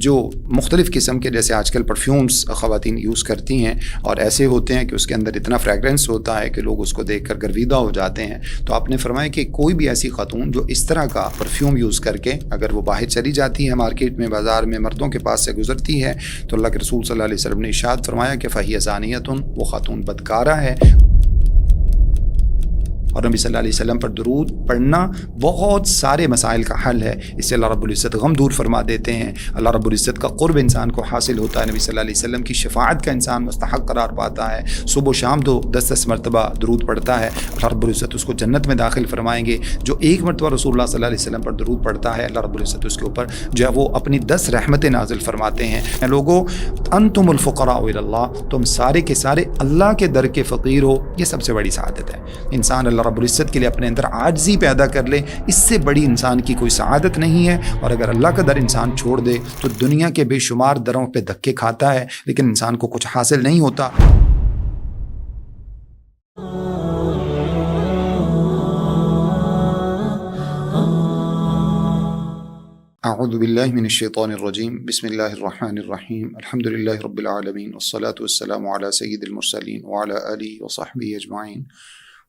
جو مختلف قسم کے جیسے آج کل پرفیومز خواتین یوز کرتی ہیں اور ایسے ہوتے ہیں کہ اس کے اندر اتنا فریگرنس ہوتا ہے کہ لوگ اس کو دیکھ کر گرویدہ ہو جاتے ہیں، تو آپ نے فرمایا کہ کوئی بھی ایسی خاتون جو اس طرح کا پرفیوم یوز کر کے اگر وہ باہر چلی جاتی ہے مارکیٹ میں، بازار میں، مردوں کے پاس سے گزرتی ہے، تو اللہ کے رسول صلی اللہ علیہ وسلم نے ارشاد فرمایا کہ فہی زانیۃ، وہ خاتون بدکارہ ہے۔ اور نبی صلی اللہ علیہ وسلم پر درود پڑھنا بہت سارے مسائل کا حل ہے، اس سے اللہ رب العزت غم دور فرما دیتے ہیں، اللہ رب العزت کا قرب انسان کو حاصل ہوتا ہے، نبی صلی اللہ علیہ وسلم کی شفاعت کا انسان مستحق قرار پاتا ہے، صبح و شام تو 10 مرتبہ درود پڑھتا ہے، اللہ رب العزت اس کو جنت میں داخل فرمائیں گے۔ جو ایک مرتبہ رسول اللہ صلی اللہ علیہ وسلم پر درود پڑھتا ہے، اللہ رب العزت اس کے اوپر جو ہے وہ اپنی 10 رحمتیں نازل فرماتے ہیں۔ لوگوں، انتم الفقراء الی اللہ، تم سارے کے سارے اللہ کے در کے فقیر ہو، یہ سب سے بڑی سعادت ہے۔ انسان اللہ رب العزت کے لیے اپنے اندر عاجزی پیدا کر لے، اس سے بڑی انسان کی کوئی سعادت نہیں ہے۔ اور اگر اللہ کا در انسان چھوڑ دے تو دنیا کے بے شمار دروں پہ دھکے کھاتا ہے، لیکن انسان کو کچھ حاصل نہیں ہوتا۔ اعوذ باللہ من الشیطان الرجیم، بسم اللہ الرحمن الرحیم، الحمد للہ رب العالمین، والصلاة والسلام علی سید المرسلین وعلی آلہ وصحبہ اجمعین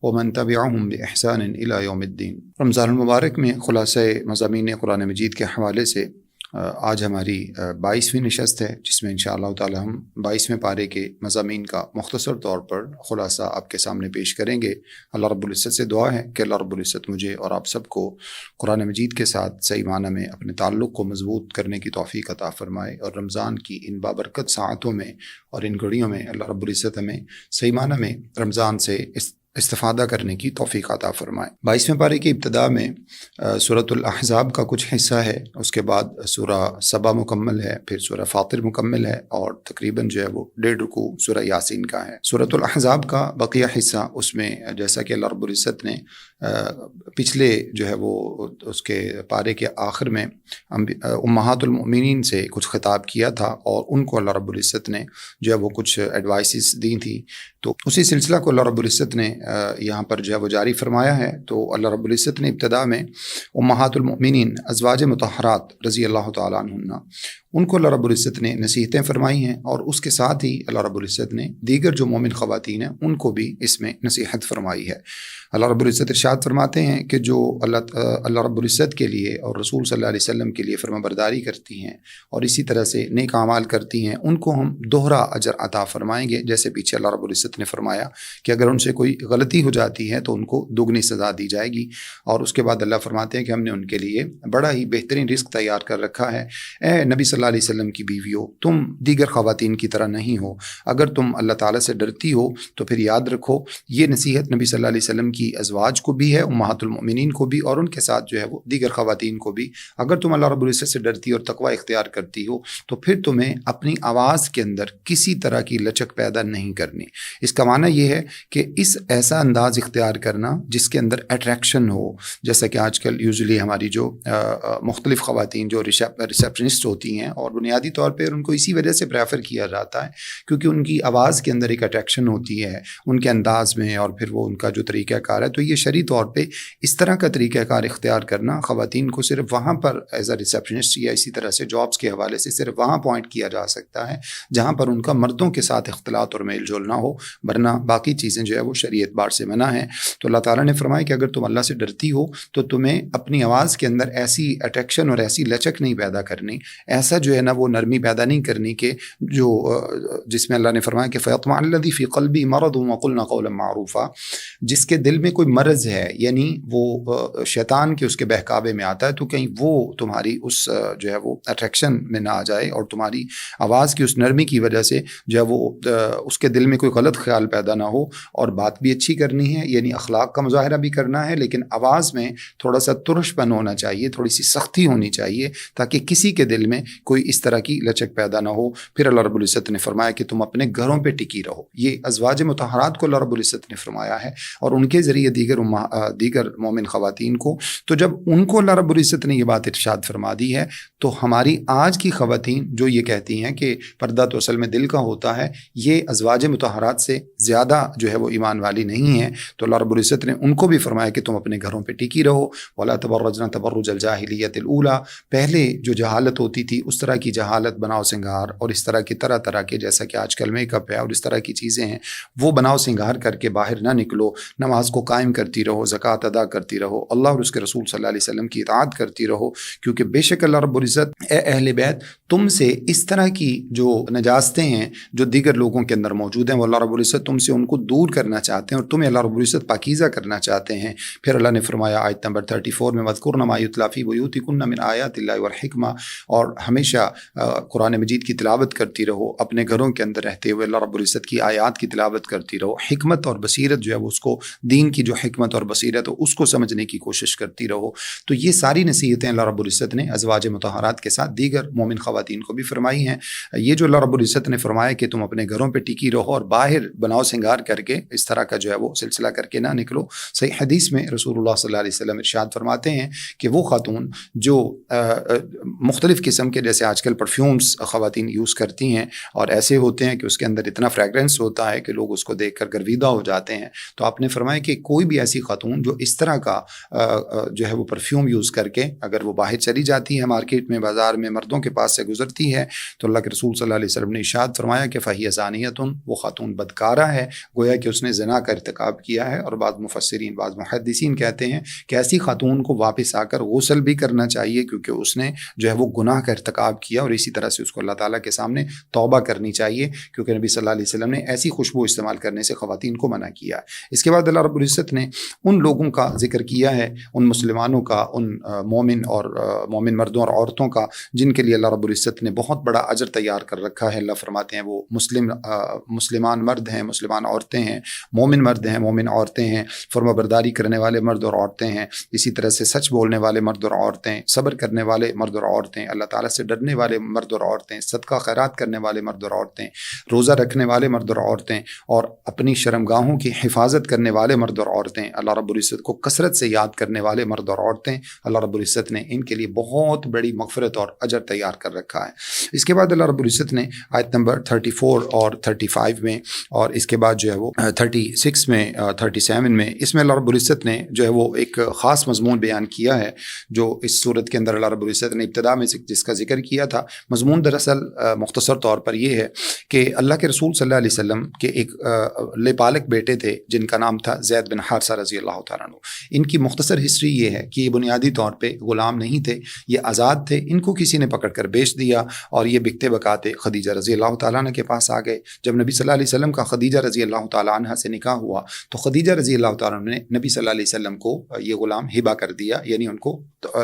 ومن تبعهم بإحسان إلى یوم الدین۔ رمضان المبارک میں خلاصہ مضامین قرآن مجید کے حوالے سے آج ہماری 22ویں نشست ہے، جس میں انشاءاللہ تعالی ہم 22ویں پارے کے مضامین کا مختصر طور پر خلاصہ آپ کے سامنے پیش کریں گے۔ اللہ رب العزت سے دعا ہے کہ اللہ رب العزت مجھے اور آپ سب کو قرآن مجید کے ساتھ صحیح معنی میں اپنے تعلق کو مضبوط کرنے کی توفیق عطا فرمائے، اور رمضان کی ان بابرکت ساعتوں میں اور ان گھڑیوں میں اللہ رب العزت ہمیں صحیح معنی میں رمضان سے استفادہ کرنے کی توفیق عطا فرمائے۔ 22ویں پارے کی ابتدا میں سورۃ الاحزاب کا کچھ حصہ ہے، اس کے بعد سورہ سبا مکمل ہے، پھر سورہ فاطر مکمل ہے، اور تقریباً جو ہے وہ 1.5 رکوع سورہ یاسین کا ہے۔ سورۃ الاحزاب کا بقیہ حصہ، اس میں جیسا کہ اللہ رب العزت نے پچھلے جو ہے وہ اس کے پارے کے آخر میں امہات المؤمنین سے کچھ خطاب کیا تھا، اور ان کو اللہ رب العزت نے جو ہے وہ کچھ ایڈوائسز دی تھی، تو اسی سلسلہ کو اللہ رب العزت نے یہاں پر جو ہے وہ جاری فرمایا ہے۔ تو اللہ رب العزت نے ابتدا میں امہات المؤمنین ازواج مطہرات رضی اللہ تعالیٰ عنہن، ان کو اللہ رب العزت نے نصیحتیں فرمائی ہیں، اور اس کے ساتھ ہی اللہ رب العزت نے دیگر جو مومن خواتین ہیں ان کو بھی اس میں نصیحت فرمائی ہے۔ اللہ رب العزت ارشاد فرماتے ہیں کہ جو اللہ رب العزت کے لیے اور رسول صلی اللہ علیہ وسلم کے لیے فرما برداری کرتی ہیں اور اسی طرح سے نیک اعمال کرتی ہیں، ان کو ہم دوہرا اجر عطا فرمائیں گے، جیسے پیچھے اللہ رب العزت نے فرمایا کہ اگر ان سے کوئی غلطی ہو جاتی ہے تو ان کو دوگنی سزا دی جائے گی۔ اور اس کے بعد اللہ فرماتے ہیں کہ ہم نے ان کے لیے بڑا ہی بہترین رزق تیار کر رکھا ہے۔ اے نبی صلی اللہ علیہ وسلم کی بیویوں، تم دیگر خواتین کی طرح نہیں ہو، اگر تم اللہ تعالیٰ سے ڈرتی ہو تو پھر یاد رکھو یہ نصیحت نبی صلی اللہ علیہ وسلم کی ازواج کو بھی ہے، امہات المؤمنین کو بھی، اور ان کے ساتھ جو ہے وہ دیگر خواتین کو بھی۔ اگر تم اللہ رب العزت سے ڈرتی اور تقوی اختیار کرتی ہو تو پھر تمہیں اپنی آواز کے اندر کسی طرح کی لچک پیدا نہیں کرنی۔ اس کا معنی یہ ہے کہ اس ایسا انداز اختیار کرنا جس کے اندر اٹریکشن ہو، جیسا کہ آج کل یوزلی ہماری جو مختلف خواتین جو ریسیپشنسٹ ہوتی ہیں، اور بنیادی طور پہ ان کو اسی وجہ سے پریفر کیا جاتا ہے کیونکہ ان کی آواز کے اندر ایک اٹریکشن ہوتی ہے ان کے انداز میں، اور پھر وہ ان کا جو طریقہ کار ہے، تو یہ شرعی طور پہ اس طرح کا طریقہ کار اختیار کرنا خواتین کو صرف وہاں پر ایز اے ریسیپشنسٹ یا اسی طرح سے جابس کے حوالے سے صرف وہاں پوائنٹ کیا جا سکتا ہے جہاں پر ان کا مردوں کے ساتھ اختلاط اور میل جول نہ ہو، ورنہ باقی چیزیں جو ہے وہ شرعی اعتبار سے منع ہیں۔ تو اللہ تعالیٰ نے فرمایا کہ اگر تم اللہ سے ڈرتی ہو تو تمہیں اپنی آواز کے اندر ایسی اٹریکشن اور ایسی لچک نہیں پیدا کرنی، ایسا جو ہے نا وہ نرمی پیدا نہیں کرنی کہ جو جس میں اللہ نے فرمایا کہ فَيَطْمَعَ الَّذِي فِي قَلْبِهِ مَرَضٌ وَقُلْنَا قَوْلًا مَعْرُوفًا، جس کے دل میں کوئی مرض ہے، یعنی وہ شیطان کے اس کے بہکاوے میں آتا ہے، تو کہیں وہ تمہاری اس جو ہے وہ اٹریکشن میں نہ آ جائے، اور تمہاری آواز کی اس نرمی کی وجہ سے جو ہے وہ اس کے دل میں کوئی غلط خیال پیدا نہ ہو۔ اور بات بھی اچھی کرنی ہے، یعنی اخلاق کا مظاہرہ بھی کرنا ہے، لیکن آواز میں تھوڑا سا ترش پن ہونا چاہیے، تھوڑی سی سختی ہونی چاہیے، تاکہ کسی کے دل میں کوئی اس طرح کی لچک پیدا نہ ہو۔ پھر اللہ رب العزت نے فرمایا کہ تم اپنے گھروں پہ ٹکی رہو۔ یہ ازواج مطہرات کو اللہ رب العزت نے فرمایا ہے، اور ان کے ذریعے دیگر امہات دیگر مومن خواتین کو. تو جب ان کو اللہ رب العزت نے یہ بات ارشاد فرما دی ہے تو ہماری آج کی خواتین جو یہ کہتی ہیں کہ پردہ تو اصل میں دل کا ہوتا ہے، یہ ازواج مطہرات سے زیادہ جو ہے وہ ایمان والی نہیں ہیں. تو اللہ رب العزت نے ان کو بھی فرمایا کہ تم اپنے گھروں پہ ٹکی رہو. وَلَا تَبَرَّجْنَ تَبَرُّجَ الْجَاهِلِيَّةِ الْأُولَىٰ، پہلے جو جہالت ہوتی تھی اس طرح کی جہالت، بناؤ سنگار اور اس طرح کی طرح طرح کے، جیسا کہ آج کل میک اپ ہے اور اس طرح کی چیزیں ہیں، وہ بناؤ سنگار کر کے باہر نہ نکلو. نماز کو قائم کرتی رہو، زکوٰۃ ادا کرتی رہو، اللہ اور اس کے رسول صلی اللہ علیہ وسلم کی اطاعت کرتی رہو، کیونکہ بے شک اللہ رب العزت اے اہل بیت تم سے اس طرح کی جو نجاستیں ہیں جو دیگر لوگوں کے اندر موجود ہیں وہ اللہ رب العزت تم سے ان کو دور کرنا چاہتے ہیں اور تمہیں اللہ رب العزت پاکیزہ کرنا چاہتے ہیں. پھر اللہ نے فرمایا آیت نمبر 34 میں وَاذْكُرْنَ مَا يُتْلَىٰ فِي بُيُوتِكُنَّ مِنْ آیَاتِ اللَّهِ وَالْحِکْمَةِ، اور ہمیشہ قرآن مجید کی تلاوت کرتی رہو، اپنے گھروں کے اندر رہتے ہوئے اللہ رب العزت کی آیات کی تلاوت کرتی رہو، حکمت اور بصیرت جو ہے وہ اس کو، دین کی جو حکمت اور بصیرت ہو اس کو سمجھنے کی کوشش کرتی رہو. تو یہ ساری نصیحتیں اللہ رب العزت نے ازواج مطہرات کے ساتھ دیگر مومن خواتین کو بھی فرمائی ہیں. یہ جو اللہ رب العزت نے فرمایا کہ تم اپنے گھروں پہ ٹکی رہو اور باہر بناؤ سنگار کر کے اس طرح کا جو ہے وہ سلسلہ کر کے نہ نکلو. صحیح حدیث میں رسول اللہ صلی اللہ علیہ وسلم ارشاد فرماتے ہیں کہ وہ خاتون جو مختلف قسم کے، جیسے آج کل پرفیومز خواتین یوز کرتی ہیں اور ایسے ہوتے ہیں کہ اس کے اندر اتنا فریگرنس ہوتا ہے کہ لوگ اس کو دیکھ کر گرویدہ ہو جاتے ہیں، تو آپ نے فرمایا کہ کوئی بھی ایسی خاتون جو اس طرح کا جو ہے وہ پرفیوم یوز کر کے اگر وہ باہر چلی جاتی ہے مارکیٹ میں، بازار میں، مردوں کے پاس سے گزرتی ہے، تو اللہ کے رسول صلی اللہ علیہ وسلم نے ارشاد فرمایا کہ فَهِيَ زَانِيَةٌ، وہ خاتون بدکارہ ہے، گویا کہ اس نے زنا کا ارتکاب کیا ہے. اور بعض مفسرین، بعض محدثین کہتے ہیں کہ ایسی خاتون کو واپس آ کر غسل بھی کرنا چاہیے، کیونکہ اس نے جو ہے وہ گناہ کا ارتکاب کیا، اور اسی طرح سے اس کو اللہ تعالیٰ کے سامنے توبہ کرنی چاہیے، کیونکہ نبی صلی اللہ علیہ وسلم نے ایسی خوشبو استعمال کرنے سے خواتین کو منع کیا. اس کے بعد اللہ رب العزت نے ان لوگوں کا ذکر کیا ہے، ان مسلمانوں کا، ان مومن اور مومن مردوں اور عورتوں کا جن کے لیے اللہ رب العزت نے بہت بڑا اجر تیار کر رکھا ہے. اللہ فرماتے ہیں وہ مسلمان مرد ہیں، مسلمان عورتیں ہیں، مومن مرد ہیں، مومن عورتیں ہیں، فرما برداری کرنے والے مرد اور عورتیں ہیں، اسی طرح سے سچ بولنے والے مرد اور عورتیں، صبر کرنے والے مرد اور عورتیں، اللہ تعالیٰ سے ڈرنے والے مرد اور عورتیں، صدقہ خیرات کرنے والے مرد اور عورتیں، روزہ رکھنے والے مرد اور عورتیں، اور اپنی شرمگاہوں کی حفاظت کرنے والے مرد اور عورتیں، اللہ رب العزت کو کثرت سے یاد کرنے والے مرد اور عورتیں. اللہ رب العزت نے ان کے لیے بہت بڑی مغفرت اور اجر تیار کر رکھا ہے. اس کے بعد اللہ رب العزت نے آیت نمبر 34 اور 35 میں، اور اس کے بعد جو ہے وہ 36 میں، 37 میں، اس میں اللہ رب العزت نے جو ہے وہ ایک خاص مضمون بیان کیا ہے جو اس صورت کے اندر اللہ رب العزت نے ابتدا میں جس کا ذکر کیا تھا. مضمون دراصل مختصر طور پر یہ ہے کہ اللہ کے رسول صلی اللہ علیہ وسلم کے ایک لےپالک بیٹے تھے جن کا نام تھا زید بن حارثہ رضی اللہ تعالیٰ عنہ. ان کی مختصر ہسٹری یہ ہے کہ یہ بنیادی طور پہ غلام نہیں تھے، یہ آزاد تھے. ان کو کسی نے پکڑ کر بیچ دیا اور یہ بکتے بکاتے خدیجہ رضی اللہ تعالیٰ عنہ کے پاس آ گئے. جب نبی صلی اللہ علیہ وسلم کا خدیجہ رضی اللہ تعالیٰ عنہ سے نکاح ہوا تو خدیجہ رضی اللہ تعالیٰ عنہ نے نبی صلی اللہ علیہ وسلم کو یہ غلام ہبہ کر دیا، یعنی ان کو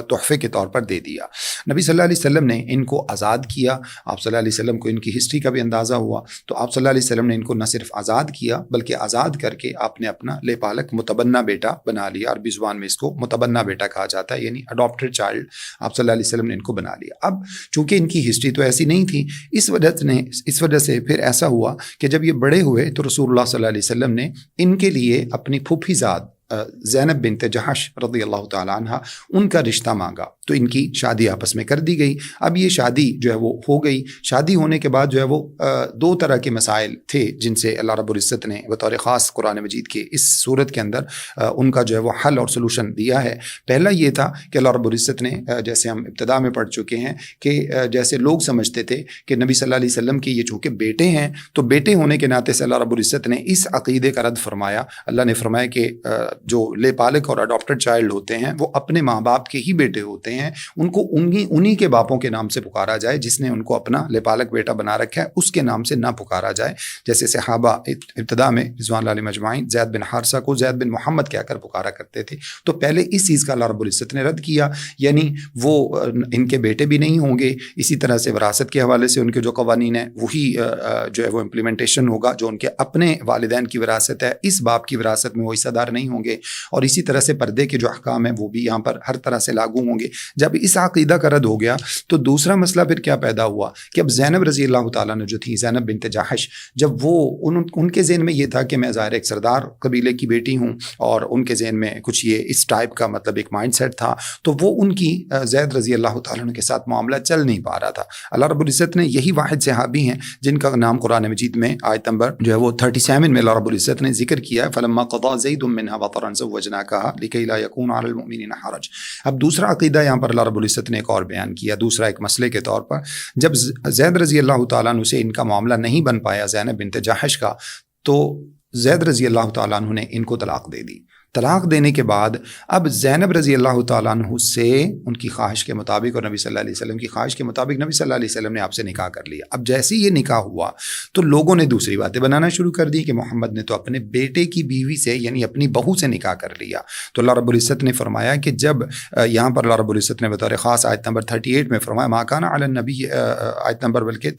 تحفے کے طور پر دے دیا. نبی صلی اللہ علیہ وسلم نے ان کو آزاد کیا. آپ صلی اللہ علیہ وسلم کو ان کی ہسٹری کا بھی اندازہ ہوا، تو آپ صلی اللہ علیہ وسلم نے ان کو نہ صرف آزاد کیا بلکہ آزاد کر کے آپ نے اپنا لے پالک متبنہ بیٹا بنا لیا. عربی زبان میں اس کو متبنہ بیٹا کہا جاتا ہے، یعنی اڈاپٹڈ چائلڈ. آپ صلی اللہ علیہ وسلم نے ان کو بنا لیا. اب چونکہ ان کی ہسٹری تو ایسی نہیں تھی، اس وجہ سے پھر ایسا ہوا کہ جب یہ بڑے ہوئے تو رسول اللہ صلی اللہ علیہ وسلم نے ان کے لیے اپنی پھوپھی زاد زینب بنت جہش رضی اللہ تعالیٰ عنہ ان کا رشتہ مانگا، تو ان کی شادی آپس میں کر دی گئی. اب یہ شادی جو ہے وہ ہو گئی. شادی ہونے کے بعد جو ہے وہ دو طرح کے مسائل تھے جن سے اللہ رب العزت نے بطور خاص قرآن مجید کے اس صورت کے اندر ان کا جو ہے وہ حل اور سلوشن دیا ہے. پہلا یہ تھا کہ اللہ رب العزت نے، جیسے ہم ابتدا میں پڑھ چکے ہیں کہ جیسے لوگ سمجھتے تھے کہ نبی صلی اللہ علیہ وسلم کے یہ چونکہ بیٹے ہیں تو بیٹے ہونے کے ناطے سے اللہ رب العزت نے اس عقیدے کا رد فرمایا. اللہ نے فرمایا کہ جو لے پالک اور اڈاپٹڈ چائلڈ ہوتے ہیں وہ اپنے ماں باپ کے ہی بیٹے ہوتے ہیں، ان کو انہی کے باپوں کے نام سے پکارا جائے. جس نے ان کو اپنا لے پالک بیٹا بنا رکھا ہے اس کے نام سے نہ پکارا جائے. جیسے صحابہ ابتدا میں رضوان اللہ علیہم اجمعین زید بن حارثہ کو زید بن محمد کہہ کر پکارا کرتے تھے، تو پہلے اس چیز کا اللہ رب العزت نے رد کیا، یعنی وہ ان کے بیٹے بھی نہیں ہوں گے. اسی طرح سے وراثت کے حوالے سے ان کے جو قوانین ہیں وہی جو ہے وہ امپلیمنٹیشن ہوگا. جو ان کے اپنے والدین کی وراثت ہے اس باپ کی وراثت میں وہ حصہ دار نہیں ہوں گے. گے، اور اسی طرح سے پردے کے جو احکام ہیں وہ بھی یہاں پر ہر طرح سے لاگو ہوں گے۔ جب اس عقیدہ کا رد ہو گیا تو دوسرا مسئلہ پھر کیا پیدا ہوا کہ اب زینب رضی اللہ تعالیٰ نے جو تھی، زینب بنت جاحش، جب وہ ان کے ذہن میں یہ تھا کہ میں ظاہر ایک سردار قبیلے کی بیٹی ہوں، اور ان کے ذہن میں کچھ یہ اس ٹائپ کا مطلب ایک مائنڈ سیٹ تھا، تو وہ ان کی زید رضی اللہ تعالیٰ عنہ کے ساتھ معاملہ چل نہیں پا رہا تھا۔ اللہ رب العزت نے یہی واحد صحابی ہیں جن کا نام قرآن مجید میں آیت نمبر جو ہے وہ 37 میں اللہ رب العزت نے ذکر کیا ہے، فلما قضى زید منها وطرا زوجناکها لکی لا یکون علی المؤمنین حرج۔ اب دوسرا عقیدہ یہاں پر اللہ رب العزت نے ایک اور بیان کیا، دوسرا ایک مسئلے کے طور پر، جب زید رضی اللہ تعالیٰ عنہ سے ان کا معاملہ نہیں بن پایا زینب بنت جاحش کا، تو زید رضی اللہ تعالیٰ عنہ نے ان کو طلاق دے دی۔ طلاق دینے کے بعد اب زینب رضی اللہ تعالیٰ عنہ سے ان کی خواہش کے مطابق اور نبی صلی اللہ علیہ وسلم کی خواہش کے مطابق نبی صلی اللہ علیہ وسلم نے آپ سے نکاح کر لیا۔ اب جیسے یہ نکاح ہوا تو لوگوں نے دوسری باتیں بنانا شروع کر دی کہ محمد نے تو اپنے بیٹے کی بیوی سے یعنی اپنی بہو سے نکاح کر لیا۔ تو اللہ رب العزت نے فرمایا کہ جب یہاں پر اللہ رب العزت نے بطور خاص آیت نمبر 38 میں فرمایا ما کان علی النبی، آیت نمبر بلکہ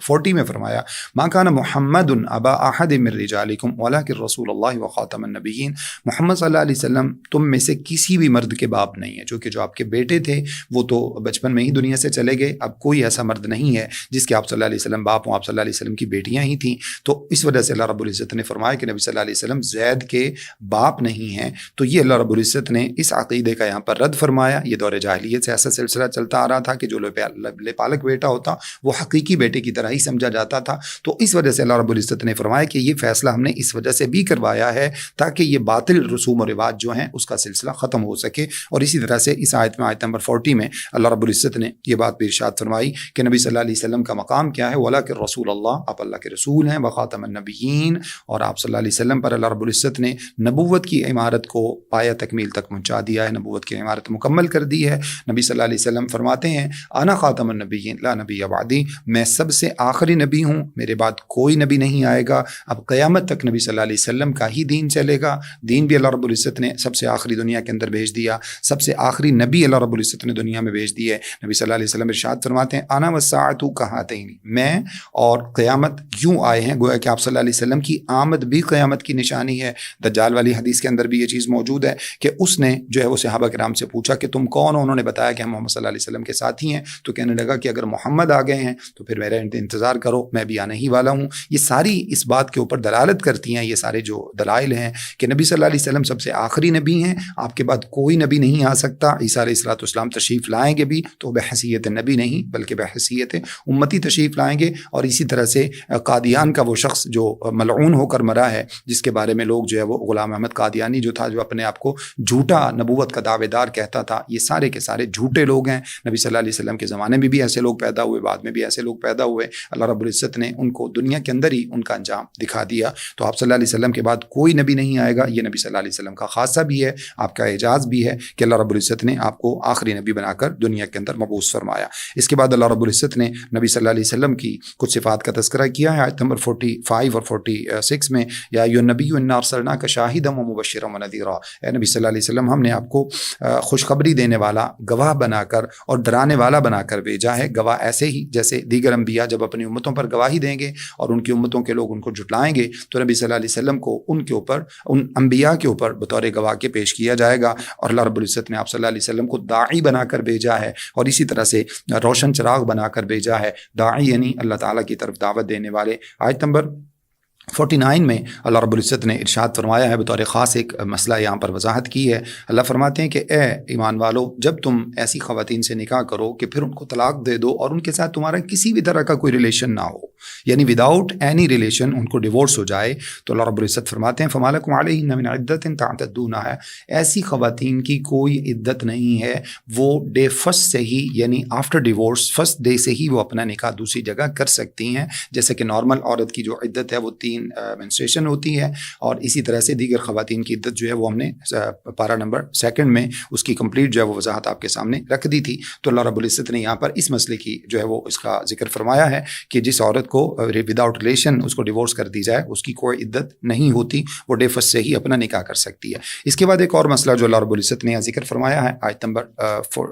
40 میں فرمایا ما کان محمد ابا احد من رجالکم ولکن رسول اللہ وخاتم النبیین، محمد صلی اللہ علیہ وسلم تم میں سے کسی بھی مرد کے باپ نہیں ہے، چونکہ جو آپ کے بیٹے تھے وہ تو بچپن میں ہی دنیا سے چلے گئے، اب کوئی ایسا مرد نہیں ہے جس کے آپ صلی اللہ علیہ وسلم باپ ہوں، آپ صلی اللہ علیہ وسلم کی بیٹیاں ہی تھیں۔ تو اس وجہ سے اللہ رب العزت نے فرمایا کہ نبی صلی اللہ علیہ وسلم زید کے باپ نہیں ہیں۔ تو یہ اللہ رب العزت نے اس عقیدے کا یہاں پر رد فرمایا۔ یہ دور جاہلیت سے ایسا سلسلہ چلتا آ رہا تھا کہ جو پالک بیٹا ہوتا وہ حقیقی بیٹے کی طرح ہی سمجھا جاتا تھا۔ تو اس وجہ سے اللہ رب العزت نے فرمایا کہ یہ فیصلہ ہم نے اس وجہ سے بھی کروایا ہے تاکہ یہ باطل رسوم و رواج جو ہیں اس کا سلسلہ ختم ہو سکے۔ اور اسی طرح سے اس آیت میں آیت نمبر 40 میں اللہ رب العزت نے یہ بات بھی ارشاد فرمائی کہ نبی صلی اللہ علیہ وسلم کا مقام کیا ہے، وَلَٰكِن رسول اللہ، آپ اللہ کے رسول ہیں، وخاتم النبیین، اور آپ صلی اللہ علیہ وسلم پر اللہ رب العزت نے نبوت کی عمارت کو پایہ تکمیل تک پہنچا دیا ہے، نبوت کی عمارت مکمل کر دی ہے۔ نبی صلی اللہ علیہ وسلم فرماتے ہیں انا خاتم النبیین لا نبی بعدی، میں سب سے آخری نبی ہوں، میرے بعد کوئی نبی نہیں آئے گا۔ اب قیامت تک نبی صلی اللہ علیہ وسلم کا ہی دین چلے گا، دین بھی اللہ رب العزت نے سب سے آخری دنیا کے اندر بھیج دیا، سب سے آخری نبی اللہ رب العزت نے دنیا میں بھیج دی ہے۔ نبی صلی اللہ علیہ وسلم ارشاد فرماتے ہیں انا والساعۃ کہاتین، میں اور قیامت یوں آئے ہیں، گویا کہ آپ صلی اللہ علیہ وسلم کی آمد بھی قیامت کی نشانی ہے۔ دجال والی حدیث کے اندر بھی یہ چیز موجود ہے کہ اس نے جو ہے وہ صحابہ کرام سے پوچھا کہ تم کون ہو، انہوں نے بتایا کہ ہم محمد صلی اللہ علیہ وسلم کے ساتھی ہیں، تو کہنے لگا کہ اگر محمد آ گئے ہیں تو پھر میرا انتظار کرو، میں بھی آنے ہی والا ہوں۔ یہ ساری اس بات کے اوپر دلالت کرتی ہیں، یہ سارے جو دلائل ہیں کہ نبی صلی اللہ علیہ وسلم سب سے آخری نبی ہیں، آپ کے بعد کوئی نبی نہیں آ سکتا۔ عیسیٰ علیہ الصلوۃ والسلام تشریف لائیں گے بھی تو بحیثیت نبی نہیں بلکہ بحیثیت امتی تشریف لائیں گے۔ اور اسی طرح سے قادیان کا وہ شخص جو ملعون ہو کر مرا ہے، جس کے بارے میں لوگ جو ہے وہ غلام احمد قادیانی جو تھا، جو اپنے آپ کو جھوٹا نبوت کا دعوے دار کہتا تھا، یہ سارے کے سارے جھوٹے لوگ ہیں۔ نبی صلی اللہ علیہ وسلم کے زمانے میں بھی ایسے لوگ پیدا ہوئے، بعد میں بھی ایسے لوگ پیدا ہوئے، اللہ رب العزت نے ان کو دنیا کے اندر ہی ان کا انجام دکھا دیا۔ تو آپ صلی اللہ علیہ وسلم کے بعد کوئی نبی نہیں آئے گا، یہ نبی صلی اللہ علیہ وسلم کا خاصہ بھی ہے، آپ کا اعجاز بھی ہے کہ اللہ رب العزت نے آپ کو آخری نبی بنا کر دنیا کے اندر مبعوث فرمایا۔ اس کے بعد اللہ رب العزت نے نبی صلی اللہ علیہ وسلم کی کچھ صفات کا تذکرہ کیا ہے آیت نمبر 45 اور 46 میں، یا ایھا النبی انا ارسلناک شاہدا ومبشرا ونذیرا، اے نبی صلی اللہ علیہ وسلم ہم نے آپ کو خوشخبری دینے والا، گواہ بنا کر اور ڈرانے والا بنا کر بھیجا ہے۔ گواہ ایسے ہی جیسے دیگر انبیاء جب اپنی امتوں پر گواہی دیں گے اور ان کی امتوں کے لوگ ان کو جھٹلائیں گے تو نبی صلی اللہ علیہ وسلم کو ان کے اوپر، ان انبیاء کے اوپر بطور گواہ کے پیش کیا جائے گا۔ اور اللہ رب العزت نے آپ صلی اللہ علیہ وسلم کو داعی بنا کر بھیجا ہے، اور اسی طرح سے روشن چراغ بنا کر بھیجا ہے۔ داعی یعنی اللہ تعالیٰ کی طرف دعوت دینے والے۔ آیت نمبر 49 میں اللہ رب العزت نے ارشاد فرمایا ہے، بطور خاص ایک مسئلہ یہاں پر وضاحت کی ہے۔ اللہ فرماتے ہیں کہ اے ایمان والو، جب تم ایسی خواتین سے نکاح کرو کہ پھر ان کو طلاق دے دو اور ان کے ساتھ تمہارا کسی بھی طرح کا کوئی ریلیشن نہ ہو، یعنی وداؤٹ اینی ریلیشن ان کو ڈیورس ہو جائے، تو اللہ رب العزت فرماتے ہیں فما لکم علیہن من عدۃ تعتدونها، ایسی خواتین کی کوئی عدت نہیں ہے، وہ ڈے فرسٹ سے ہی یعنی آفٹر ڈیورس فرسٹ ڈے سے ہی وہ اپنا نکاح دوسری جگہ کر سکتی ہیں، جیسے کہ نارمل عورت کی جو عدت ہے وہ 3 منسٹریشن ہوتی ہے، اور اسی طرح سے دیگر خواتین کی عدت جو ہے وہ ہم نے پارہ نمبر 2 میں اس کی کمپلیٹ جو ہے وہ وضاحت آپ کے سامنے رکھ دی تھی۔ تو اللہ رب العزت نے یہاں پر اس مسئلے کی جو ہے وہ اس کا ذکر فرمایا ہے کہ جس عورت کو وداؤٹ ریلیشن اس کو ڈیورس کر دی جائے اس کی کوئی عدت نہیں ہوتی، وہ ڈے فرسٹ سے ہی اپنا نکاح کر سکتی ہے۔ اس کے بعد ایک اور مسئلہ جو اللہ رب العزت نے ذکر فرمایا ہے آیت نمبر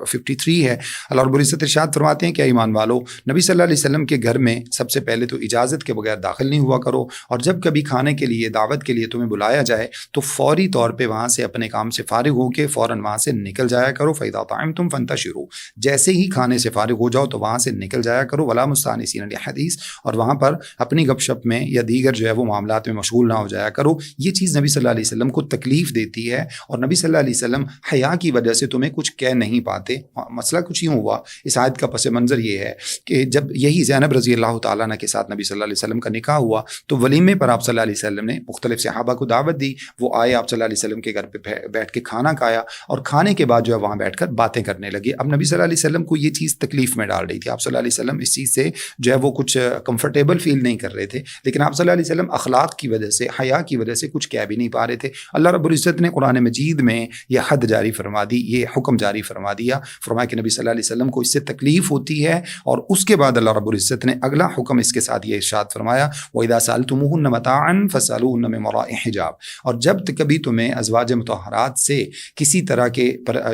53 ہے، اللہ رب العزت ارشاد فرماتے ہیں کہ ایمان والو، نبی صلی اللہ علیہ وسلم کے گھر میں سب سے پہلے تو اجازت کے بغیر داخل نہیں ہوا کرو، اور جب کبھی کھانے کے لیے دعوت کے لیے تمہیں بلایا جائے تو فوری طور پہ وہاں سے اپنے کام سے فارغ ہو کے فوراً وہاں سے نکل جایا کرو۔ فَإِذَا طَعِمْتُمْ فَانْتَشِرُوا، جیسے ہی کھانے سے فارغ ہو جاؤ تو وہاں سے نکل جایا کرو۔ وَلَا مُسْتَأْنِسِينَ لِحَدِيثٍ، اور وہاں پر اپنی گپ شپ میں یا دیگر جو ہے وہ معاملات میں مشغول نہ ہو جایا کرو۔ یہ چیز نبی صلی اللہ علیہ وسلم کو تکلیف دیتی ہے، اور نبی صلی اللہ علیہ وسلم حیا کی وجہ سے تمہیں کچھ کہہ نہیں پاتے۔ مسئلہ کچھ یوں ہوا، اس آیت کا پس منظر یہ ہے کہ جب یہی زینب رضی اللہ تعالیٰ عنہ کے ساتھ نبی صلی اللہ علیہ وسلم کا نکاح ہوا تو ولیمے پر آپ صلی اللہ علیہ وسلم نے مختلف صحابہ کو دعوت دی، وہ آئے آپ صلی اللہ علیہ وسلم کے گھر پہ بیٹھ کے کھانا کھایا، اور کھانے کے بعد جو ہے وہاں بیٹھ کر باتیں کرنے لگے۔ اب نبی صلی اللہ علیہ وسلم کو یہ چیز تکلیف میں ڈال رہی تھی، آپ صلی اللہ علیہ وسلم اس چیز سے جو ہے وہ کچھ کمفرٹیبل فیل نہیں کر رہے تھے، لیکن آپ صلی اللہ علیہ وسلم اخلاق کی وجہ سے، حیا کی وجہ سے کچھ کہہ بھی نہیں پا رہے تھے۔ اللہ رب العزت نے قرآن مجید میں یہ حد جاری فرما دی، یہ حکم جاری فرما دیا، فرمایا کہ نبی صلی اللہ علیہ وسلم کو اس سے تکلیف ہوتی ہے، اور اس کے بعد اللہ رب العزت نے اگلا حکم اس کے ساتھ یہ ارشاد فرمایا، وَإِذَا سَأَلْتُمُوهُنَّ مَتَاعًا فَاسْأَلُوهُنَّ مِن وَرَاءِ حِجَابٍ، اور جب کبھی تمہیں ازواج مطہرات سے کسی طرح کے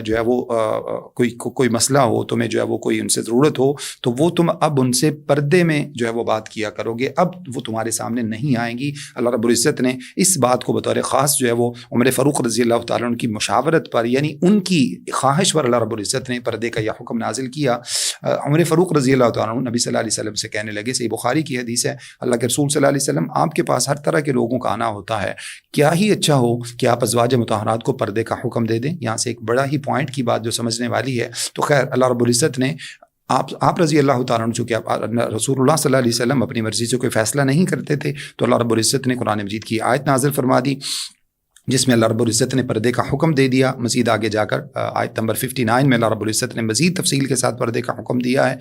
جو ہے وہ کوئی مسئلہ ہو، تمہیں جو ہے وہ کوئی ان سے ضرورت ہو، تو وہ تم اب ان سے پردے میں جو ہے وہ بات کیا کرو گے، اب وہ تمہارے سامنے نہیں آئیں گی۔ اللہ رب العزت نے اس بات کو بطور خاص جو ہے وہ عمر فاروق رضی اللہ تعالیٰ عنہ کی مشاورت پر، یعنی ان کی خواہش پر اللہ رب العزت نے پردے کا یہ حکم نازل کیا۔ عمر فاروق رضی اللہ تعالیٰ عنہ نبی صلی اللہ علیہ وسلم سے کہنے لگے، صحیح بخاری کی حدیث ہے، اللہ کے رسول صلی اللہ علیہ وسلم آپ کے پاس ہر طرح کے لوگوں کا آنا ہوتا ہے، کیا ہی اچھا ہو کہ آپ ازواج مطہرات کو پردے کا حکم دے دیں۔ یہاں سے ایک بڑا ہی پوائنٹ کی بات جو سمجھنے والی ہے، تو خیر اللہ رب العزت نے آپ رضی اللہ تعالیٰ عنہ، چونکہ رسول اللہ صلی اللہ علیہ وسلم اپنی مرضی سے کوئی فیصلہ نہیں کرتے تھے، تو اللہ رب العزت نے قرآن مجید کی آیت نازل فرما دی جس میں اللہ رب العزت نے پردے کا حکم دے دیا۔ مزید آگے جا کر آیت نمبر 59 میں اللہ رب العزت نے مزید تفصیل کے ساتھ پردے کا حکم دیا ہے۔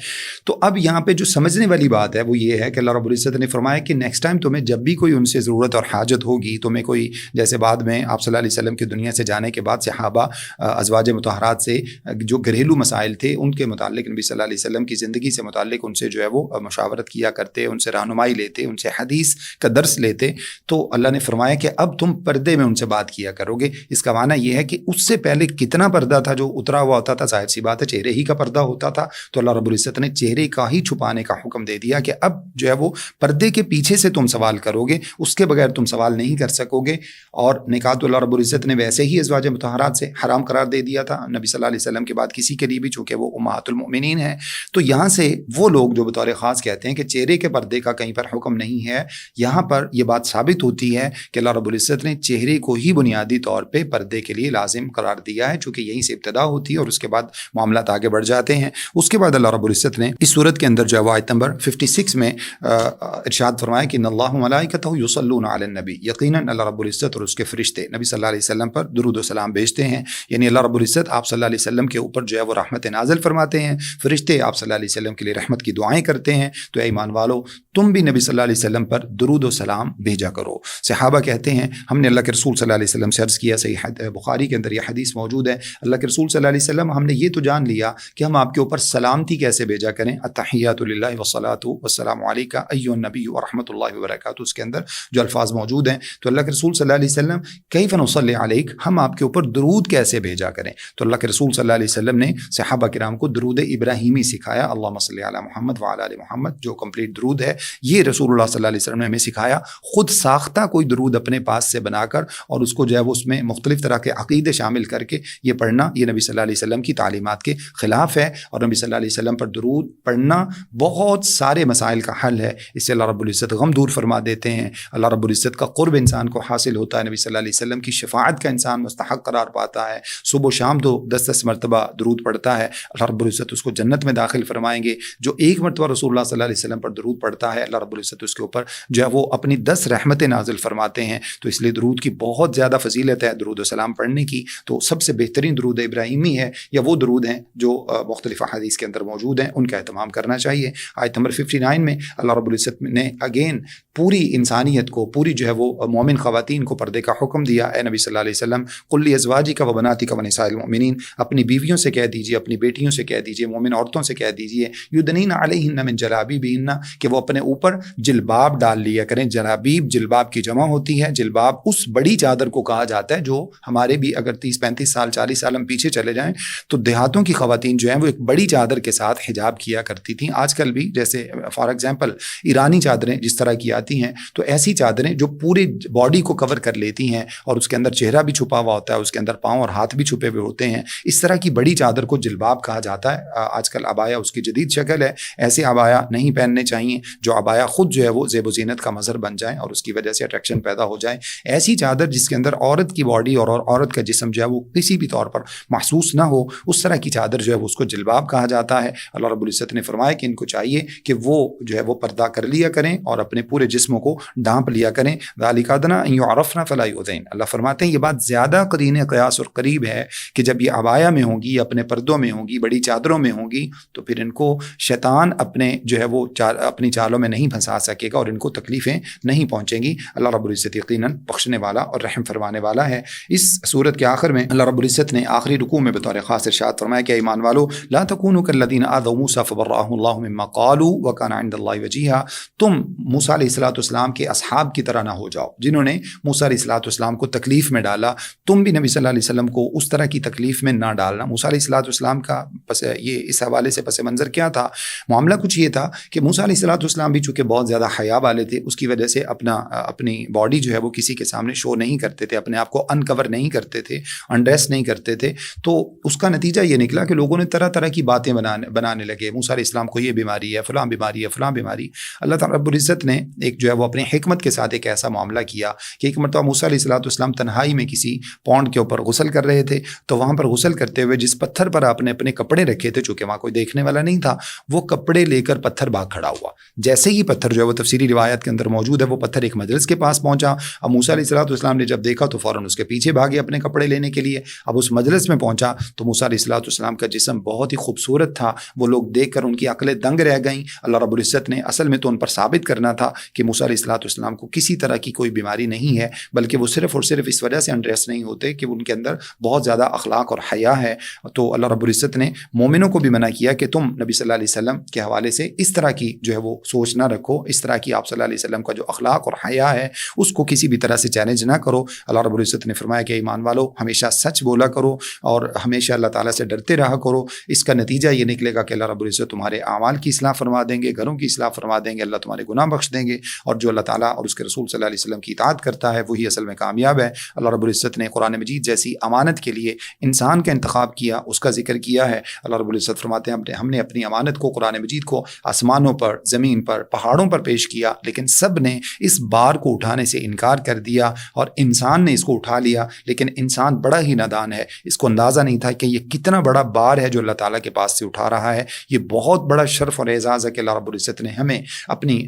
تو اب یہاں پہ جو سمجھنے والی بات ہے وہ یہ ہے کہ اللہ رب العزت نے فرمایا کہ نیکسٹ ٹائم تمہیں جب بھی کوئی ان سے ضرورت اور حاجت ہوگی، تمہیں کوئی، جیسے بعد میں آپ صلی اللہ علیہ وسلم کی دنیا سے جانے کے بعد صحابہ ازواج مطہرات سے جو گھریلو مسائل تھے ان کے متعلق نبی صلی اللہ علیہ وسلم کی زندگی سے متعلق ان سے جو ہے وہ مشاورت کیا کرتے، ان سے رہنمائی لیتے، ان سے حدیث کا درس لیتے، تو اللہ نے فرمایا کہ اب تم پردے میں ان سے بات کیا کرو گے۔ اس کا معنی یہ ہے کہ اس سے پہلے کتنا پردہ تھا جو اترا ہوا ہوتا تھا، ظاہر سی بات ہے چہرے ہی کا پردہ ہوتا تھا، تو اللہ رب العزت نے چہرے کا ہی چھپانے کا حکم دے دیا کہ اب جو ہے وہ پردے کے پیچھے سے تم سوال کرو گے، اس کے بغیر تم سوال نہیں کر سکو گے۔ اور نکاح تو اللہ رب العزت نے ویسے ہی ازواج مطہرات سے حرام قرار دے دیا تھا نبی صلی اللہ علیہ وسلم کے بعد کسی کے لیے بھی، چونکہ وہ امہات المؤمنین ہیں۔ تو یہاں سے وہ لوگ جو بطور خاص کہتے ہیں کہ چہرے کے پردے کا کہیں پر حکم نہیں ہے، یہاں پر یہ بات ثابت ہوتی ہے کہ اللہ رب العزت نے چہرے کو ہی بنیادی طور پہ پردے کے لیے لازم قرار دیا ہے، چونکہ یہیں سے ابتدا ہوتی ہے اور اس کے بعد معاملات آگے بڑھ جاتے ہیں۔ اس کے بعد اللہ رب العزت نے اس صورت کے اندر جو ہے آیت نمبر 56 میں ارشاد فرمایا کہ ان اللہ ملائکتہ یصلون علی النبی، یقیناً اللہ رب العزت اور اس کے فرشتے نبی صلی اللہ علیہ وسلم پر درود و سلام بھیجتے ہیں، یعنی اللہ رب العزت آپ صلی اللہ علیہ وسلم کے اوپر جو ہے وہ رحمت نازل فرماتے ہیں، فرشتے آپ صلی اللہ علیہ وسلم کے لیے رحمت کی دعائیں کرتے ہیں۔ تو اے ایمان والو، تم بھی نبی صلی اللہ علیہ وسلم پر درود و سلام بھیجا کرو۔ صحابہ کہتے ہیں ہم نے اللہ کے رسول صلی اللہ علیہ وسلم سے عرض کیا، صحیح بخاری کے اندر یہ حدیث موجود ہے، اللہ کے رسول صلی اللہ علیہ وسلم ہم نے یہ تو جان لیا کہ ہم آپ کے اوپر سلامتی کیسے بھیجا کریں، التحیات للہ والصلاۃ والسلام علیک ایھا النبی ورحمۃ اللہ وبرکاتہ، اس کے اندر جو الفاظ موجود ہیں۔ تو اللہ کے رسول صلی اللہ علیہ وسلم کیف نصلی علیک، ہم آپ کے اوپر درود کیسے بھیجا کریں؟ تو اللہ کے رسول صلی اللہ علیہ وسلم نے صحابہ کرام کو درود ابراہیمی سکھایا، اللہم صلی علی محمد وعلی آل محمد، جو کمپلیٹ درود ہے یہ رسول اللہ صلی اللہ علیہ وسلم نے ہمیں سکھایا۔ خود ساختہ کوئی درود اپنے پاس سے بنا کر اور اس کو جو ہے وہ اس میں مختلف طرح کے عقیدے شامل کر کے یہ پڑھنا، یہ نبی صلی اللہ علیہ وسلم کی تعلیمات کے خلاف ہے، اور نبی صلی اللہ علیہ وسلم پر درود پڑھنا بہت سارے مسائل کا حل ہے۔ اس سے اللہ رب العزت غم دور فرما دیتے ہیں، اللہ رب العزت کا قرب انسان کو حاصل ہوتا ہے، نبی صلی اللہ علیہ وسلم کی شفاعت کا انسان مستحق قرار پاتا ہے، صبح و شام تو 10 مرتبہ درود پڑھتا ہے، اللہ رب العزت اس کو جنت میں داخل فرمائیں گے۔ جو ایک مرتبہ رسول اللہ صلی اللہ علیہ وسلم پر درود پڑھتا ہے، اللہ رب العزت اس کے اوپر جو ہے وہ اپنی 10 رحمتیں نازل فرماتے ہیں۔ تو اس لیے درود کی بہت زیادہ فضیلت ہے، درود و سلام پڑھنے کی۔ تو سب سے بہترین درود ابراہیمی ہے، یا وہ درود ہیں جو مختلف احادیث کے اندر موجود ہیں، ان کا اہتمام کرنا چاہیے۔ آیت نمبر 59 میں اللہ رب العزت نے اگین پوری انسانیت کو، پوری جو ہے وہ مومن خواتین کو پردے کا حکم دیا. اے نبی صلی اللہ علیہ وسلم قل لازواجک و بناتک و نساء المؤمنین، اپنی بیویوں سے کہہ دیجیے، اپنی بیٹیوں سے کہہ دیجیے، مومن عورتوں سے کہہ دیجیے، یدنین علیہن من جلابیبہن، کہ وہ اپنے اوپر جلباب ڈال لیا کریں. جلابیب جلباب کی جمع ہوتی ہے. جلباب اس بڑی چادر کو کہا جاتا ہے جو ہمارے بھی اگر 30-35 سال 40 سال ہم پیچھے چلے جائیں تو دیہاتوں کی خواتین جو ہیں وہ ایک بڑی چادر کے ساتھ حجاب کیا کرتی تھیں. آج کل بھی جیسے فار ایگزامپل ایرانی چادریں جس طرح کی آتی ہیں، تو ایسی چادریں جو پوری باڈی کو کور کر لیتی ہیں اور اس کے اندر چہرہ بھی چھپا ہوا ہوتا ہے، اس کے اندر پاؤں اور ہاتھ بھی چھپے ہوئے ہوتے ہیں، اس طرح کی بڑی چادر کو جلباب کہا جاتا ہے. آج کل عبایا اس کی جدید شکل ہے. ایسے عبایا نہیں پہننے چاہیے جو عبایا خود جو ہے وہ زیب و زینت کا مظہر بن جائیں اور اس کی وجہ سے اٹریکشن پیدا ہو جائے. ایسی چادر جس کے اندر عورت کی باڈی اور عورت کا جسم جو ہے وہ کسی بھی طور پر محسوس نہ ہو، اس طرح کی چادر جو ہے وہ اس کو جلباب کہا جاتا ہے. اللہ رب العزت نے فرمایا کہ ان کو چاہیے کہ وہ جو ہے وہ پردہ کر لیا کریں اور اپنے پورے جسموں کو ڈھانپ لیا کریں. ذالک ادنی ان یعرفن فلا یؤذین. اللہ فرماتے ہیں یہ بات زیادہ قرین قیاس اور قریب ہے کہ جب یہ عبایا میں ہوں گی، اپنے پردوں میں ہوں گی، بڑی چادروں میں ہوں گی، تو پھر ان کو شیطان اپنے جو ہے وہ اپنی چالوں میں نہیں پھنسا سکے گا اور ان کو تکلیفیں نہیں پہنچیں گی. اللہ رب العزت یقیناً بخشنے والا اور رحم فرمانے والا ہے. اس سورت کے آخر میں اللہ رب العزت نے آخری رکوع میں بطور خاص ارشاد فرمایا کہ ایمان والو لا تکونوا کالذین آذوا موسیٰ فبرأہ اللہ مما قالوا وکان عند اللہ وجیہا، تم موسیٰ علیہ السلام کے اصحاب کی طرح نہ ہو جاؤ جنہوں نے موسیٰ علیہ السلام کو تکلیف میں ڈالا. تم بھی نبی صلی اللہ علیہ وسلم کو اس طرح کی تکلیف میں نہ ڈالنا. موسیٰ علیہ السلام کا یہ اس حوالے سے پس منظر کیا تھا؟ معاملہ کچھ یہ تھا کہ موسیٰ علیہ السلام بھی چونکہ بہت زیادہ حیا والے تھے، اس کی وجہ سے اپنی باڈی جو ہے وہ کسی کے سامنے شو نہیں کرتے تھے، اپنے آپ کو انکور نہیں کرتے تھے، انڈریس نہیں کرتے تھے. تو اس کا نتیجہ یہ نکلا کہ لوگوں نے طرح طرح کی باتیں بنانے لگے. موسیٰ علیہ السلام کو یہ بیماری ہے، فلاں بیماری ہے، فلاں بیماری. اللہ تعالیٰ رب العزت نے ایک جو ہے وہ اپنی حکمت کے ساتھ ایک ایسا معاملہ کیا کہ ایک مرتبہ موسیٰ علیہ السلام تنہائی میں کسی پونڈ کے اوپر غسل کر رہے تھے. تو وہاں پر غسل کرتے ہوئے جس پتھر پر آپ نے اپنے کپڑے رکھے تھے، چونکہ وہاں کوئی دیکھنے والا نہیں تھا، وہ کپڑے لے کر پتھر بھاگ کھڑا ہوا. جیسے ہی پتھر جو ہے وہ تفسیری روایت کے اندر موجود ہے، وہ پتھر ایک مجلس کے پاس پہنچا. اب موسیٰ علیہ السلام نے جب دیکھا تو فوراً اس کے پیچھے بھاگے اپنے کپڑے لینے کے لیے. اب اس مجلس میں پہنچا تو موسیٰ علیہ السلام کا جسم بہت ہی خوبصورت تھا. وہ لوگ دیکھ کر ان کی عقلیں دنگ رہ گئیں. اللہ رب العزت نے اصل میں تو ان پر ثابت کرنا تھا کہ موسیٰ علیہ السلام کو کسی طرح کی کوئی بیماری نہیں ہے، بلکہ وہ صرف اور صرف اس وجہ سے انڈریس نہیں ہوتے کہ ان کے اندر بہت زیادہ اخلاق اور حیا ہے. تو اللہ رب العزت نے مومنوں کو بھی منع کیا کہ تم نبی صلی اللہ علیہ وسلم کے حوالے سے اس طرح کی جو ہے وہ سوچ نہ رکھو، اس طرح کی آپ صلی اللہ علیہ وسلم کا جو اخلاق اور حیا ہے اس کو کسی بھی طرح سے چیلنج نہ کرو. اللہ رب العزت نے فرمایا کہ ایمان والو ہمیشہ سچ بولا کرو اور ہمیشہ اللہ تعالیٰ سے ڈرتے رہا کرو. اس کا نتیجہ یہ نکلے گا کہ اللہ رب العزت تمہارے اعمال کی اصلاح فرما دیں گے، گھروں کی اصلاح فرما دیں گے، اللہ تمہارے گناہ بخش دیں گے. اور جو اللہ تعالیٰ اور اس کے رسول صلی اللہ علیہ وسلم کی اطاعت کرتا ہے وہی اصل میں کامیاب ہے. اللہ رب العزت نے قرآن مجید جیسی امانت کے لیے انسان کا انتخاب کیا، اس کا ذکر کیا ہے. اللہ رب العزت فرماتے ہیں ہم نے اپنی امانت کو، قرآن مجید کو آسمانوں پر، زمین پر، پہاڑوں پر پیش کیا، لیکن سب نے اس بار کو اٹھانے سے انکار کر دیا اور انسان نے اس کو اٹھا لیا. لیکن انسان بڑا ہی نادان ہے، اس کو اندازہ نہیں تھا کہ یہ کتنا بڑا بار ہے جو اللہ تعالیٰ کے پاس سے اٹھا رہا ہے. یہ بہت بڑا شرف اور اعزاز ہے کہ اللہ رب العزت نے ہمیں اپنی